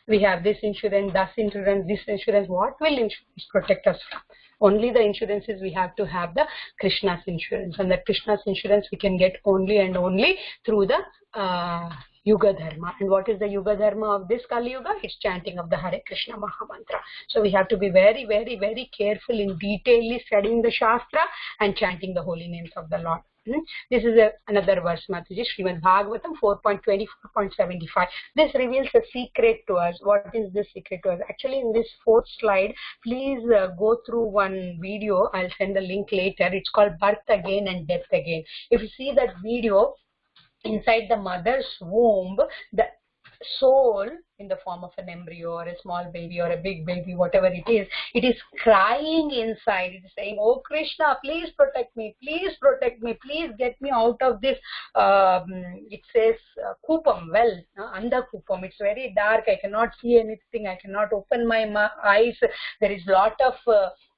We have this insurance, that insurance, this insurance. What will insurance protect us from? Only the insurances we have to have the Krishna's insurance. And the Krishna's insurance we can get only and only through the Yuga Dharma. And what is the Yuga Dharma of this Kali Yuga? It's chanting of the Hare Krishna Mahamantra. So we have to be very, very, very careful in detailedly studying the Shastra and chanting the holy names of the Lord. This is another verse, Mataji, Srimad Bhagavatam 4.24.75. This reveals a secret to us. What is this secret to us? Actually, in this 4th slide, please go through one video. I'll send the link later. It's called Birth Again and Death Again. If you see that video, inside the mother's womb, the soul in the form of an embryo or a small baby or a big baby, whatever it is crying inside. It is saying, oh Krishna, please protect me, please get me out of this, it says kupam, well, under kupam. It's very dark, I cannot see anything, I cannot open my eyes, there is lot of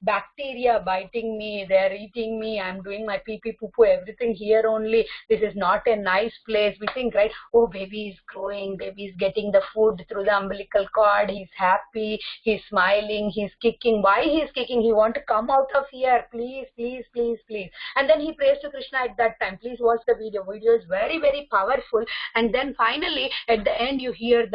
bacteria biting me, they are eating me, I'm doing my pee-pee, poo-poo, everything here only. This is not a nice place. We think, right, oh, baby is growing, baby is getting the food through the umbilical cord, he's happy, he's smiling, he's kicking. Why he's kicking? He wants to come out of here, please, please, please, please. And then he prays to Krishna at that time. Please watch the video. Video is very, very powerful. And then finally, at the end, you hear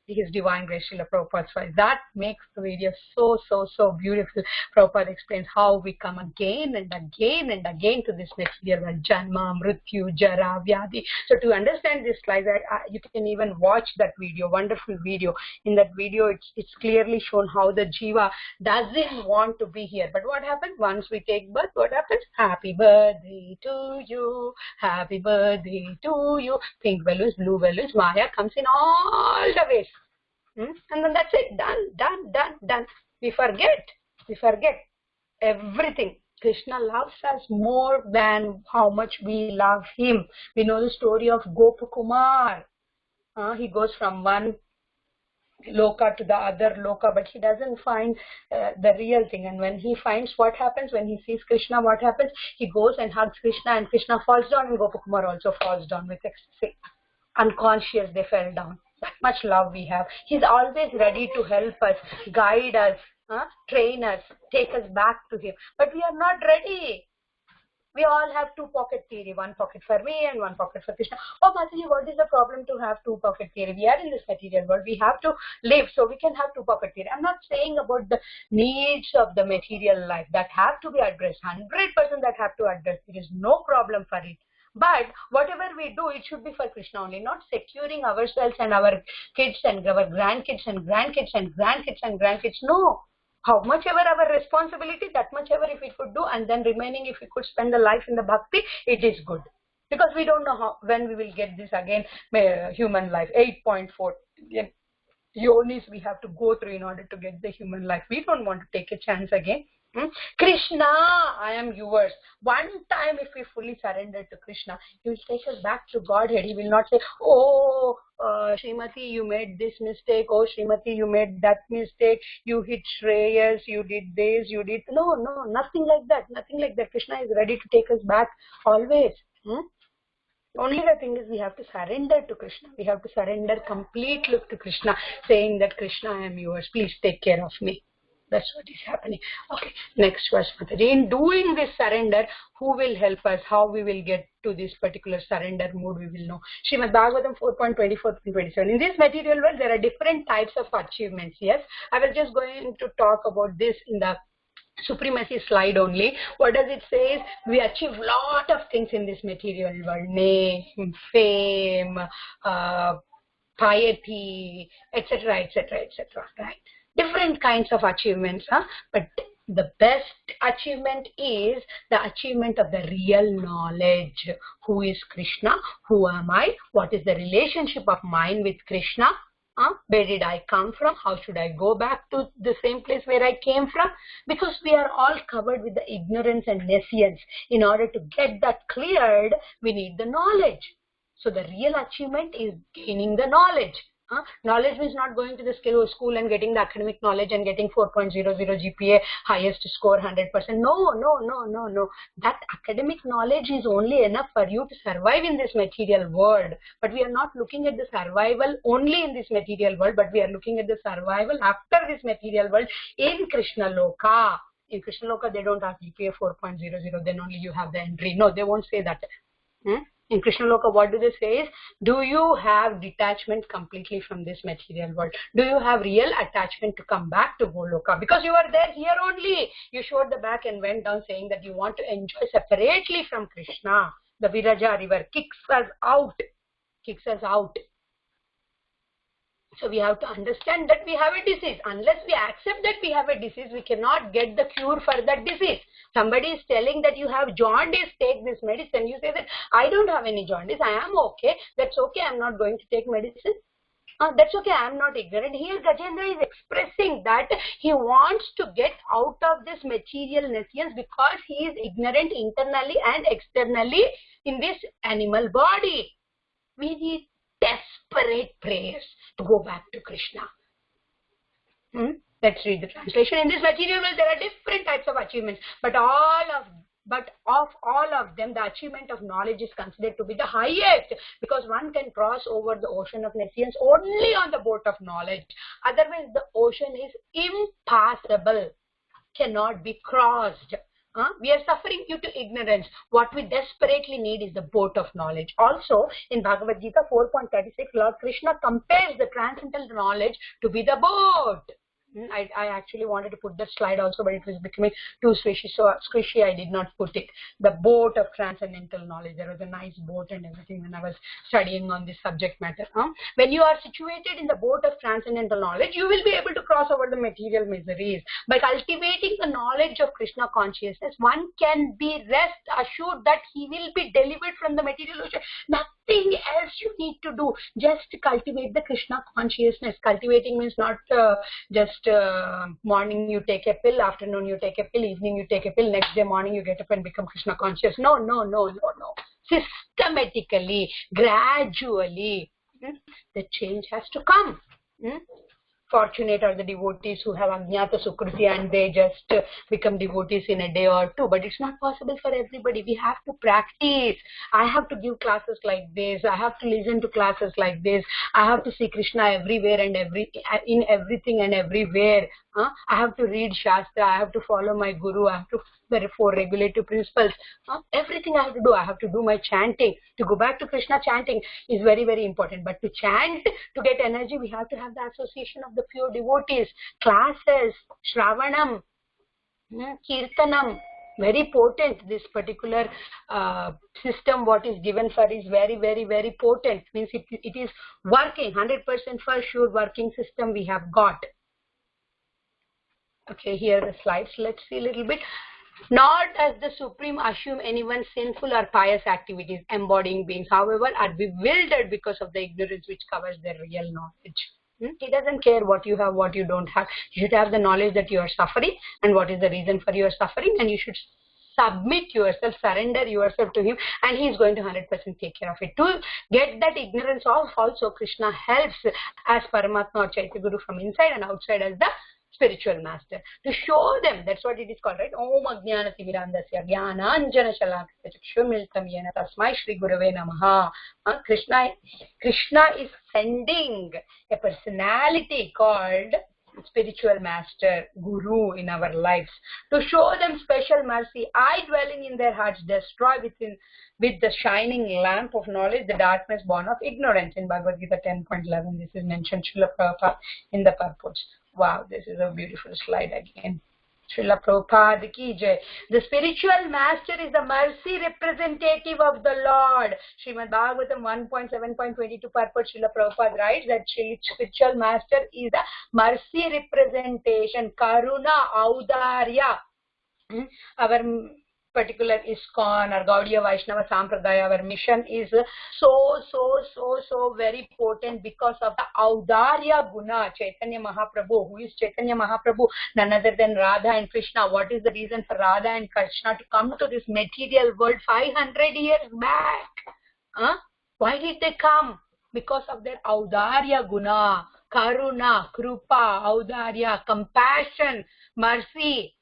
His Divine Grace Srila Prabhupada's voice. That makes the video so, so, so beautiful. Prabhupada explains how we come again and again and again to this material world. Janma, Mrityu, Jara, Vyadi. So to understand this slide, you can even watch that video, wonderful video. In that video, it's clearly shown how the Jiva doesn't want to be here. But what happens? Once we take birth, what happens? Happy birthday to you. Happy birthday to you. Pink balloons, blue balloons. Maya comes in all the ways. And then that's it. Done. We forget everything. Krishna loves us more than how much we love him. We know the story of Gopakumar. He goes from one loka to the other loka, but he doesn't find the real thing. And when he finds, what happens? When he sees Krishna, what happens? He goes and hugs Krishna, and Krishna falls down, and Gopakumar also falls down with ecstasy. Unconscious, they fell down. That much love we have. He's always ready to help us, guide us, train us, take us back to him. But we are not ready. We all have two-pocket theory. One pocket for me and one pocket for Krishna. Oh, Mataji, what is the problem to have two-pocket theory? We are in this material world. We have to live, so we can have two-pocket theory. I'm not saying about the needs of the material life that have to be addressed. 100% that have to address. There is no problem for it. But whatever we do, it should be for Krishna only, not securing ourselves and our kids and our grandkids and grandkids and grandkids and grandkids. No. How much ever our responsibility, that much ever if we could do, and then remaining if we could spend the life in the bhakti, it is good. Because we don't know when we will get this again, human life, 8.4 yonis we have to go through in order to get the human life. We don't want to take a chance again. Krishna, I am yours. One time if we fully surrender to Krishna, he will take us back to Godhead. He will not say, oh, Srimati, you made this mistake. Oh, Srimati, you made that mistake. You hit Shreyas, you did this, you did... No, nothing like that. Nothing like that. Krishna is ready to take us back always. Only the thing is we have to surrender to Krishna. We have to surrender completely to Krishna, saying that Krishna, I am yours. Please take care of me. That's what is happening. Okay, next verse, Mataji. In doing this surrender, who will help us? How we will get to this particular surrender mood, we will know. Srimad Bhagavatam 4.24-27. In this material world, there are different types of achievements. Yes, I was just going to talk about this in the supremacy slide only. What does it say? Is we achieve lot of things in this material world: name, fame, piety, etc., etc., etc. Right? Different kinds of achievements, but the best achievement is the achievement of the real knowledge. Who is Krishna? Who am I? What is the relationship of mine with Krishna? Where did I come from? How should I go back to the same place where I came from? Because we are all covered with the ignorance and nescience. In order to get that cleared, we need the knowledge. So the real achievement is gaining the knowledge. Knowledge means not going to the school and getting the academic knowledge and getting 4.00 GPA, highest score 100%. No. That academic knowledge is only enough for you to survive in this material world. But we are not looking at the survival only in this material world, but we are looking at the survival after this material world in Krishna Loka. In Krishna Loka, they don't have GPA 4.00, then only you have the entry. No, they won't say that. In Krishna Loka, what do they say is, do you have detachment completely from this material world? Do you have real attachment to come back to Goloka? Because you are there here only. You showed the back and went down saying that you want to enjoy separately from Krishna. The Viraja river kicks us out. So we have to understand that we have a disease. Unless we accept that we have a disease, we cannot get the cure for that disease. Somebody is telling that you have jaundice, take this medicine. You say that I don't have any jaundice, I am okay. That's okay, I am not going to take medicine. That's okay, I am not ignorant. Here Gajendra is expressing that he wants to get out of this material nescience because he is ignorant internally and externally in this animal body. We need desperate prayers to go back to Krishna. Let's read the translation. In this material world, there are different types of achievements, but of all of them, the achievement of knowledge is considered to be the highest, because one can cross over the ocean of nescience only on the boat of knowledge. Otherwise, the ocean is impassable, cannot be crossed. We are suffering due to ignorance. What we desperately need is the boat of knowledge. Also, in Bhagavad Gita 4.36, Lord Krishna compares the transcendental knowledge to be the boat. I actually wanted to put that slide also, but it was becoming too squishy, I did not put it. The boat of transcendental knowledge. There was a nice boat and everything when I was studying on this subject matter. When you are situated in the boat of transcendental knowledge, you will be able to cross over the material miseries. By cultivating the knowledge of Krishna consciousness, one can be rest assured that he will be delivered from the material ocean. Nothing else you need to do. Just cultivate the Krishna consciousness. Cultivating means not just morning you take a pill, afternoon you take a pill, evening you take a pill, next day morning you get up and become Krishna conscious. No. Systematically, gradually, the change has to come. Fortunate are the devotees who have Ajnata Sukruti and they just become devotees in a day or two. But it's not possible for everybody. We have to practice. I have to give classes like this. I have to listen to classes like this. I have to see Krishna everywhere and in everything and everywhere. I have to read Shastra. I have to follow my Guru. I have to the 4 regulative principles. Everything I have to do. I have to do my chanting. To go back to Krishna, chanting is very, very important. But to chant, to get energy, we have to have the association of the pure devotees. Classes, Shravanam, Kirtanam. Very potent. This particular system, what is given for is very, very, very potent. Means it is working. 100% for sure working system we have got. Okay, here are the slides. Let's see a little bit. Nor does the Supreme assume anyone's sinful or pious activities, embodying beings, however, are bewildered because of the ignorance which covers their real knowledge. He doesn't care what you have, what you don't have. You should have the knowledge that you are suffering and what is the reason for your suffering, and you should submit yourself, surrender yourself to him, and he is going to 100% take care of it. To get that ignorance off, also Krishna helps as Paramatma or Chaitya Guru from inside and outside as the spiritual master, to show them. That's what it is called, right? Om Ajnanati Mirandasya Jnananjana Shalakya Chakshumiltam Yena Tasmai Shri Gurave Namaha. Krishna is sending a personality called spiritual master, Guru in our lives, to show them special mercy. I, dwelling in their hearts, destroy with the shining lamp of knowledge the darkness born of ignorance. In Bhagavad Gita 10.11, this is mentioned Srila Prabhupada in the purports. Wow, this is a beautiful slide again. Srila Prabhupada ki jai. The spiritual master is the mercy representative of the Lord. Srimad Bhagavatam 1.7.22 purport, Srila Prabhupada writes that spiritual master is the mercy representation, Karuna, Audarya. Our particular ISKCON or Gaudiya Vaishnava Sampradaya, our mission is so very potent because of the Audarya Guna, Chaitanya Mahaprabhu. Who is Chaitanya Mahaprabhu? None other than Radha and Krishna. What is the reason for Radha and Krishna to come to this material world 500 years back? Why did they come? Because of their Audarya Guna, Karuna, Krupa, Audarya, compassion, mercy.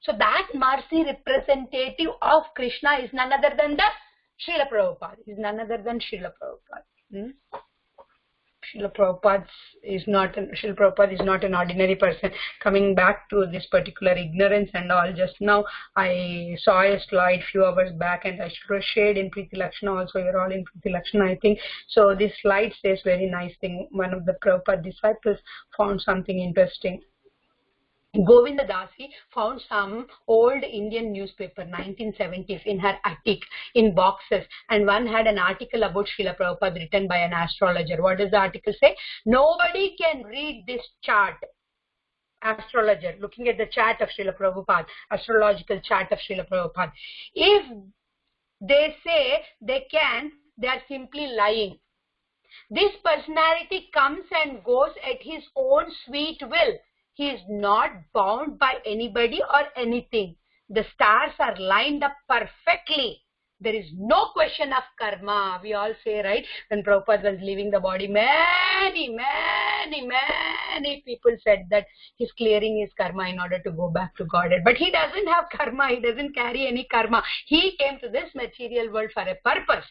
So that mercy representative of Krishna is none other than the Srila Prabhupada. Is none other than Srila Prabhupada. Srila Prabhupada is not an ordinary person. Coming back to this particular ignorance and all, just now I saw a slide few hours back and I shared in Preeti Lakshana also. You're all in Preeti Lakshana, I think. So this slide says very nice thing. One of the Prabhupada disciples found something interesting. Govinda Dasi found some old Indian newspaper, 1970s, in her attic, in boxes, and one had an article about Srila Prabhupada written by an astrologer. What does the article say? Nobody can read this chart. Astrologer, looking at the chart of Srila Prabhupada, astrological chart of Srila Prabhupada. If they say they can, they are simply lying. This personality comes and goes at his own sweet will. He is not bound by anybody or anything. The stars are lined up perfectly. There is no question of karma. We all say, right, when Prabhupada was leaving the body, many people said that he's clearing his karma in order to go back to Godhead. But he doesn't have karma. He doesn't carry any karma. He came to this material world for a purpose.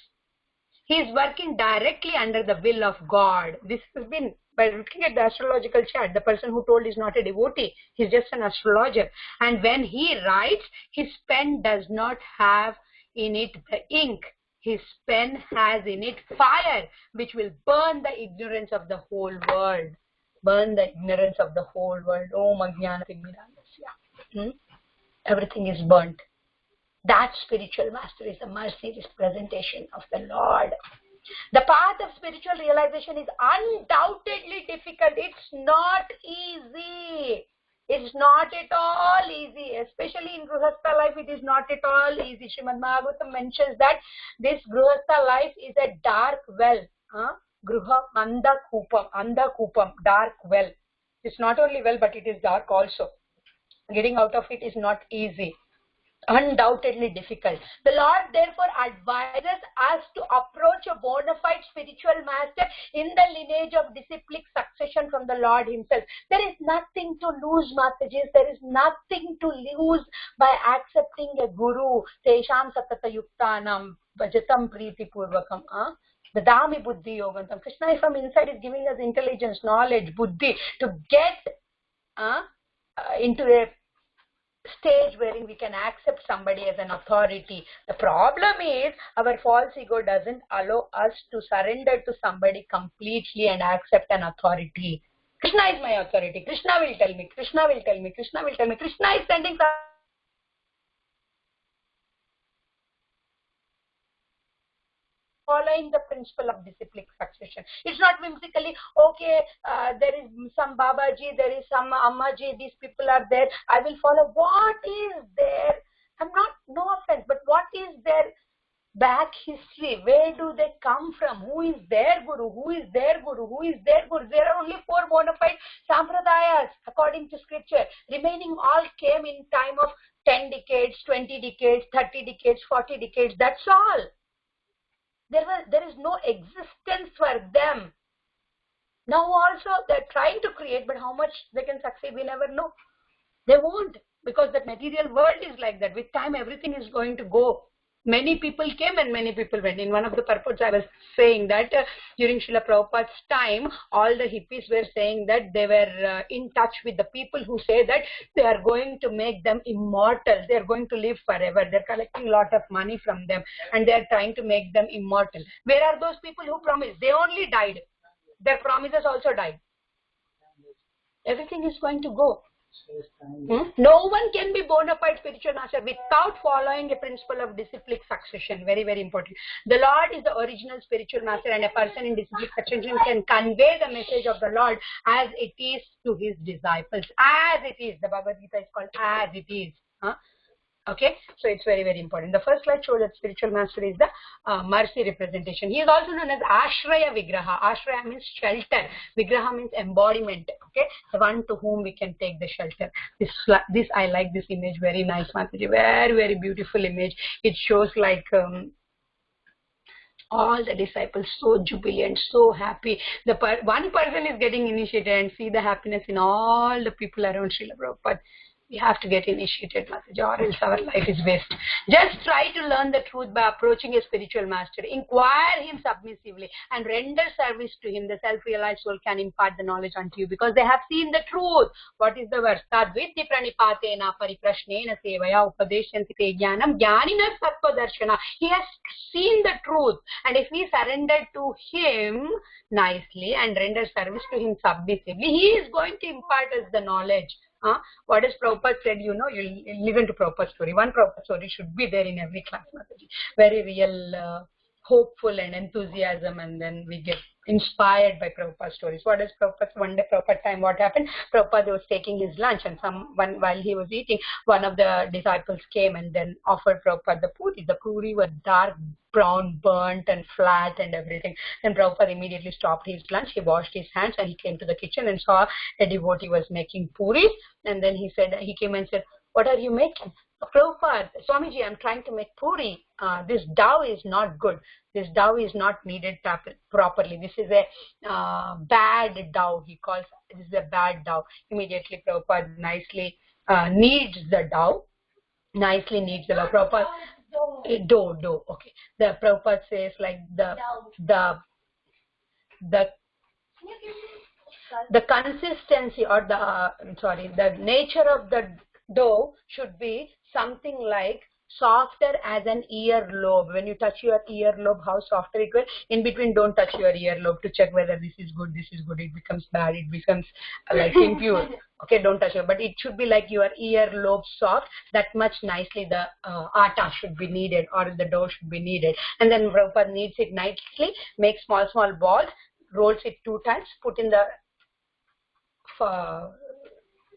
He is working directly under the will of God. This has been, by looking at the astrological chart, the person who told is not a devotee. He's just an astrologer. And when he writes, his pen does not have in it the ink. His pen has in it fire, which will burn the ignorance of the whole world. Burn the ignorance of the whole world. Om Ajnana Timirandasya. Everything is burnt. That spiritual master is the mercy representation of the Lord. The path of spiritual realization is undoubtedly difficult. It's not easy. It's not at all easy. Especially in Grihastha life, it is not at all easy. Srimad Bhagavatam mentions that this Grihastha life is a dark well. Gruha Andakupam, dark well. It's not only well, but it is dark also. Getting out of it is not easy. Undoubtedly difficult. The Lord therefore advises us to approach a bona fide spiritual master in the lineage of disciplic succession from the Lord himself. There is nothing to lose, Matajis. There is nothing to lose by accepting a guru. Tesham satata yuktanam bhajatam priti purvakam. Dadami buddhi yogantam. Krishna from inside is giving us intelligence, knowledge, buddhi to get into a stage wherein we can accept somebody as an authority. The problem is our false ego doesn't allow us to surrender to somebody completely and accept an authority. Krishna is my authority. Krishna will tell me. Krishna will tell me. Krishna will tell me. Krishna is sending following the principle of disciplic succession. It's not whimsically, okay, there is some Babaji, there is some Ammaji, these people are there, I will follow. What is there? No offense, but what is their back history? Where do they come from? Who is their guru? Who is their guru? Who is their guru? There are only 4 bona fide sampradayas according to scripture. Remaining all came in time of 10 decades, 20 decades, 30 decades, 40 decades. That's all. There is no existence for them. Now also they're trying to create, but how much they can succeed, we never know. They won't, because the material world is like that. With time, everything is going to go. Many people came and many people went. In one of the purports, I was saying that during Srila Prabhupada's time, all the hippies were saying that they were in touch with the people who say that they are going to make them immortal. They are going to live forever. They're collecting a lot of money from them and they are trying to make them immortal. Where are those people who promised? They only died. Their promises also died. Everything is going to go. No one can be bona fide spiritual master without following a principle of disciplic succession. Very, very important. The Lord is the original spiritual master, and a person in disciplic succession can convey the message of the Lord as it is to his disciples. As it is. The Bhagavad Gita is called as it is. Okay, so it's very, very important. The first slide shows that spiritual master is the mercy representation. He is also known as Ashraya Vigraha. Ashraya means shelter. Vigraha means embodiment. Okay, the one to whom we can take the shelter. This I like this image. Very nice, Mataji. Very, very beautiful image. It shows like all the disciples so jubilant, so happy. One person is getting initiated, and see the happiness in all the people around Srila Prabhupada. We have to get initiated, Mataji, or else our life is waste. Just try to learn the truth by approaching a spiritual master. Inquire him submissively and render service to him. The self-realized soul can impart the knowledge unto you because they have seen the truth. What is the verse? Tadvidhi pranipatena pariprashnena sevaya upadeshyanti te jnanam jnanina sattva darshana. He has seen the truth. And if we surrender to him nicely and render service to him submissively, he is going to impart us the knowledge. What is Prabhupada said, you listen to Prabhupada's story. One Prabhupada story should be there in every class, Mataji. Very real, hopeful and enthusiasm, and then we get inspired by Prabhupada's stories. What is Prabhupada? One day Prabhupada time, what happened? Prabhupada was taking his lunch, and while he was eating, one of the disciples came and then offered Prabhupada the puri. The puri were dark brown, burnt and flat and everything. Then Prabhupada immediately stopped his lunch. He washed his hands and he came to the kitchen and saw a devotee was making puris. And then he came and said, "What are you making?" "Prabhupada, Swamiji, I'm trying to make puri. This dough is not good. This dough is not kneaded properly. This is a bad dough." He calls this is a bad dough. Immediately Prabhupada nicely kneads the dough. Nicely kneads the dough. Prabhupada dough. Okay. The Prabhupada says like the consistency or the nature of the dough should be something like softer as an earlobe. When you touch your earlobe, how softer it will. In between, don't touch your earlobe to check whether this is good. It becomes bad. It becomes like impure. Okay, don't touch it. But it should be like your earlobe soft. That much nicely the atta should be kneaded, or the dough should be kneaded. And then Prabhupada kneads it nicely, makes small balls, rolls it 2 times, put in the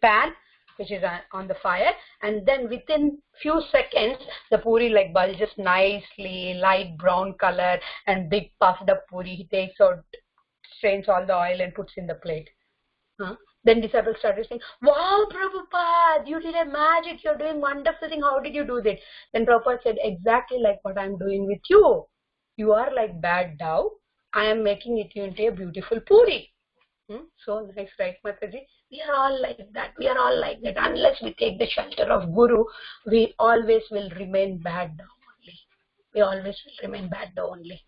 pan which is on the fire, and then within few seconds the puri like bulges nicely, light brown color and big puffed up puri. He takes out, strains all the oil and puts in the plate. Then disciples started saying, "Wow, Prabhupada, you did a magic, you're doing wonderful thing, how did you do that?" Then Prabhupada said, "Exactly like what I'm doing with you. You are like bad dough, I am making it into a beautiful puri." So nice, right, Mataji? We are all like that. Unless we take the shelter of Guru, we always will remain bad dough only.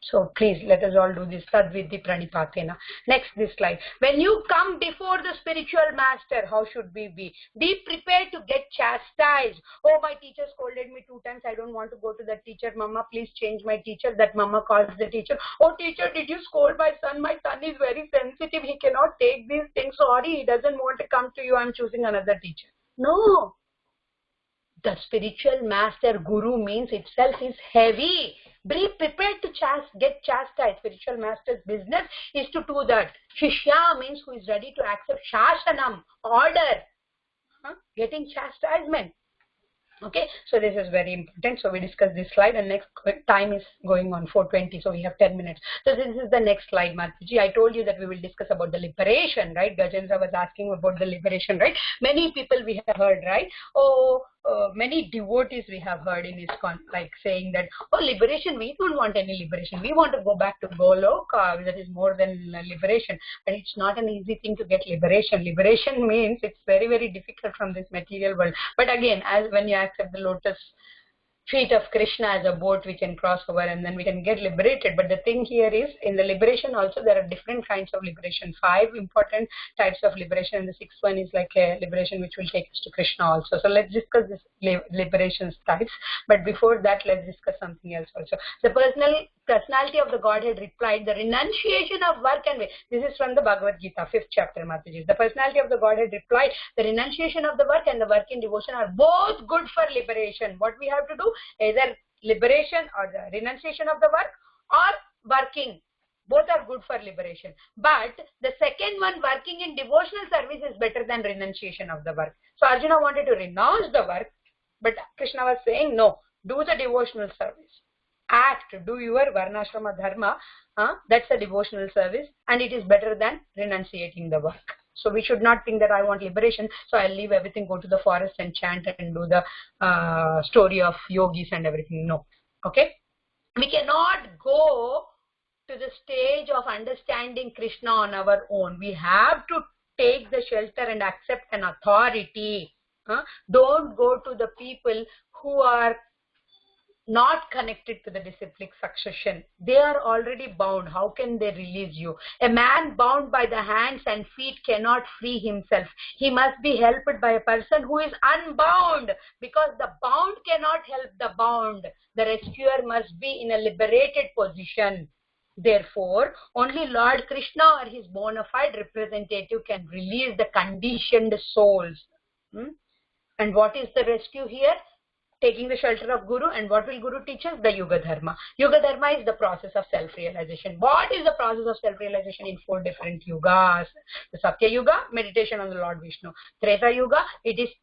So please let us all do this. Tadvidhi pranipatena. Next, this slide. When you come before the spiritual master, how should we be? Be prepared to get chastised. "Oh, my teacher scolded me 2 times. I don't want to go to that teacher. Mama, please change my teacher." That mama calls the teacher. "Oh, teacher, did you scold my son? My son is very sensitive. He cannot take these things. Sorry, he doesn't want to come to you. I'm choosing another teacher." No. The spiritual master, Guru, means itself is heavy. Be prepared to get chastised. Spiritual master's business is to do that. Shishya means who is ready to accept shasanam, order, getting chastisement. Okay, so this is very important. So we discuss this slide, and next time is going on 4:20, so we have 10 minutes. So this is the next slide, Mataji. I told you that we will discuss about the liberation, right? Gajendra was asking about the liberation, right? Many people we have heard, right? Many devotees we have heard in ISKCON like saying that, "Oh, liberation, we don't want any liberation. We want to go back to Goloka. That is more than liberation." But it's not an easy thing to get liberation. Liberation means it's very, very difficult from this material world. But again, as when you accept the lotus feet of Krishna as a boat we can cross over and then we can get liberated. But the thing here is, in the liberation also there are different kinds of liberation. 5 important types of liberation, and the 6th one is like a liberation which will take us to Krishna also. So let's discuss this liberation types. But before that, let's discuss something else also. The personality of the Godhead replied, the renunciation of work and way. This is from the Bhagavad Gita, 5th chapter, Mataji. The personality of the Godhead replied, the renunciation of the work and the work in devotion are both good for liberation. What we have to do, either liberation or the renunciation of the work or working. Both are good for liberation. But the second one, working in devotional service, is better than renunciation of the work. So Arjuna wanted to renounce the work, but Krishna was saying, no, do the devotional service. Act, do your varnashrama dharma. That's a devotional service, and it is better than renunciating the work. So we should not think that I want liberation, so I'll leave everything, go to the forest and chant and do the story of yogis and everything. No. Okay? We cannot go to the stage of understanding Krishna on our own. We have to take the shelter and accept an authority. Don't go to the people who are not connected to the disciplic succession. They are already bound. How can they release you? A man bound by the hands and feet cannot free himself. He must be helped by a person who is unbound, because the bound cannot help the bound. The rescuer must be in a liberated position. Therefore, only Lord Krishna or his bona fide representative can release the conditioned souls. And what is the rescue here? Taking the shelter of Guru. And what will Guru teach us? The Yuga Dharma. Yuga Dharma is the process of self-realization. What is the process of self-realization in 4 different yugas? The Satya Yuga, meditation on the Lord Vishnu. Treta Yuga, it is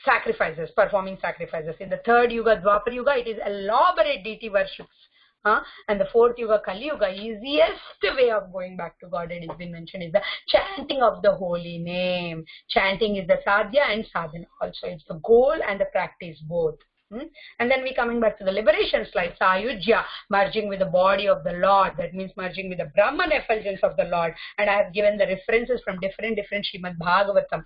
sacrifices, performing sacrifices. In the 3rd Yuga, Dwapar Yuga, it is elaborate deity worships. And the 4th Yuga, Kali Yuga, easiest way of going back to God, it has been mentioned, is the chanting of the holy name. Chanting is the sadhya and sadhana also. It's the goal and the practice both. And then we coming back to the liberation slide. Sayujya, merging with the body of the Lord. That means merging with the Brahman effulgence of the Lord. And I have given the references from different Srimad Bhagavatam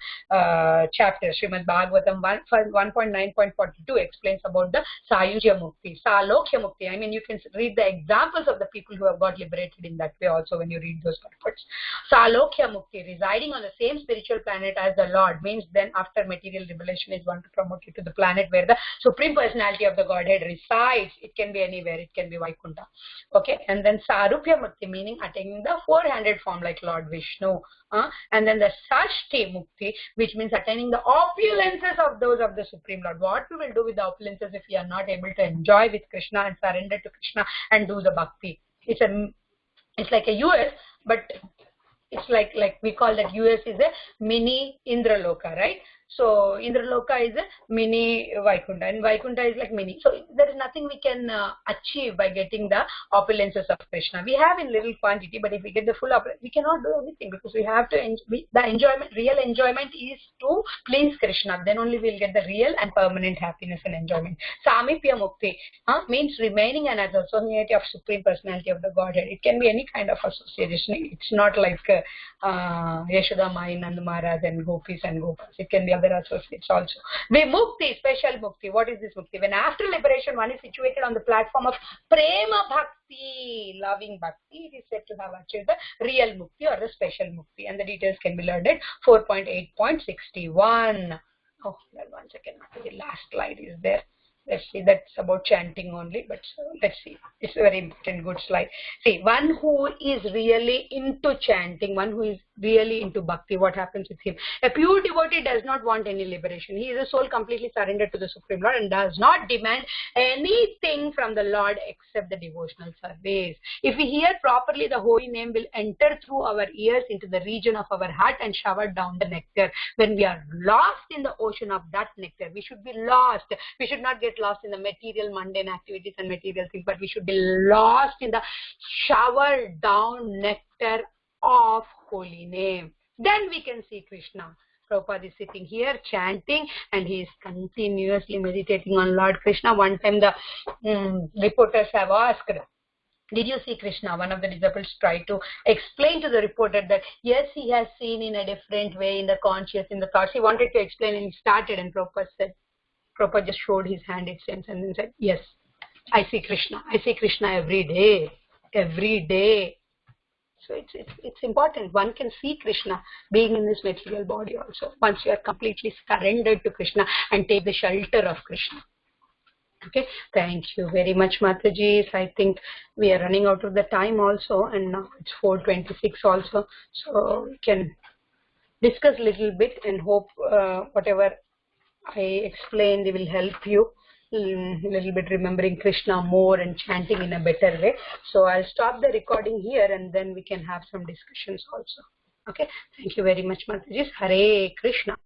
chapters. Srimad Bhagavatam 1.9.42 explains about the Sayujya Mukti, Salokya Mukti. I mean, you can read the examples of the people who have got liberated in that way also when you read those purports. Salokya Mukti, residing on the same spiritual planet as the Lord, means then after material revelation is one to promote you to the planet where the Supreme Personality of the Godhead resides. It can be anywhere. It can be Vaikuntha. Okay. And then Sarupya Mukti, meaning attaining the 4-handed form like Lord Vishnu. And then the Sashti Mukti, which means attaining the opulences of those of the Supreme Lord. What we will do with the opulences if we are not able to enjoy with Krishna and surrender to Krishna and do the bhakti? It's like a US, but it's like we call that US is a mini Indraloka, right? So Indraloka is a mini Vaikuntha, and Vaikuntha is like mini. So there is nothing we can achieve by getting the opulences of Krishna. We have in little quantity, but if we get the full opulence, we cannot do anything, because we have to the enjoyment. Real enjoyment is to please Krishna. Then only we'll get the real and permanent happiness and enjoyment. Samipya Mukti means remaining an associate of Supreme Personality of the Godhead. It can be any kind of association. It's not like Yashoda Mai, Nand Maharaj and Gopis and Gopas. It can be other associates also. Vimukti, special mukti. What is this mukti? When after liberation one is situated on the platform of prema bhakti, loving bhakti, it is said to have achieved the real mukti or the special mukti. And the details can be learned at 4.8.61. Oh, well, 1 second. The last slide is there. Let's see, that's about chanting only, but let's see. It's a very important, good slide. See, one who is really into chanting, one who is really into bhakti, what happens with him? A pure devotee does not want any liberation. He is a soul completely surrendered to the Supreme Lord and does not demand anything from the Lord except the devotional service. If we hear properly, the holy name will enter through our ears into the region of our heart and shower down the nectar. When we are lost in the ocean of that nectar, we should be lost. We should not get lost in the material mundane activities and material things, but we should be lost in the shower down nectar of holy name. Then we can see Krishna. Prabhupada is sitting here chanting and he is continuously meditating on Lord Krishna. One time the reporters have asked, did you see Krishna? One of the disciples tried to explain to the reporter that yes, he has seen in a different way, in the conscious, in the thoughts. He wanted to explain and he started, and Prabhupada said, Prabhupada just showed his hand, it seems, and then said, yes, I see Krishna. I see Krishna every day. Every day. So it's important. One can see Krishna being in this material body also. Once you are completely surrendered to Krishna and take the shelter of Krishna. Okay, thank you very much, Mataji. I think we are running out of the time also, and now it's 4:26 also. So we can discuss a little bit and hope whatever I explained will help you. Little bit remembering Krishna more and chanting in a better way. So I'll stop the recording here and then we can have some discussions also. Okay, thank you very much, Mataji. Hare Krishna.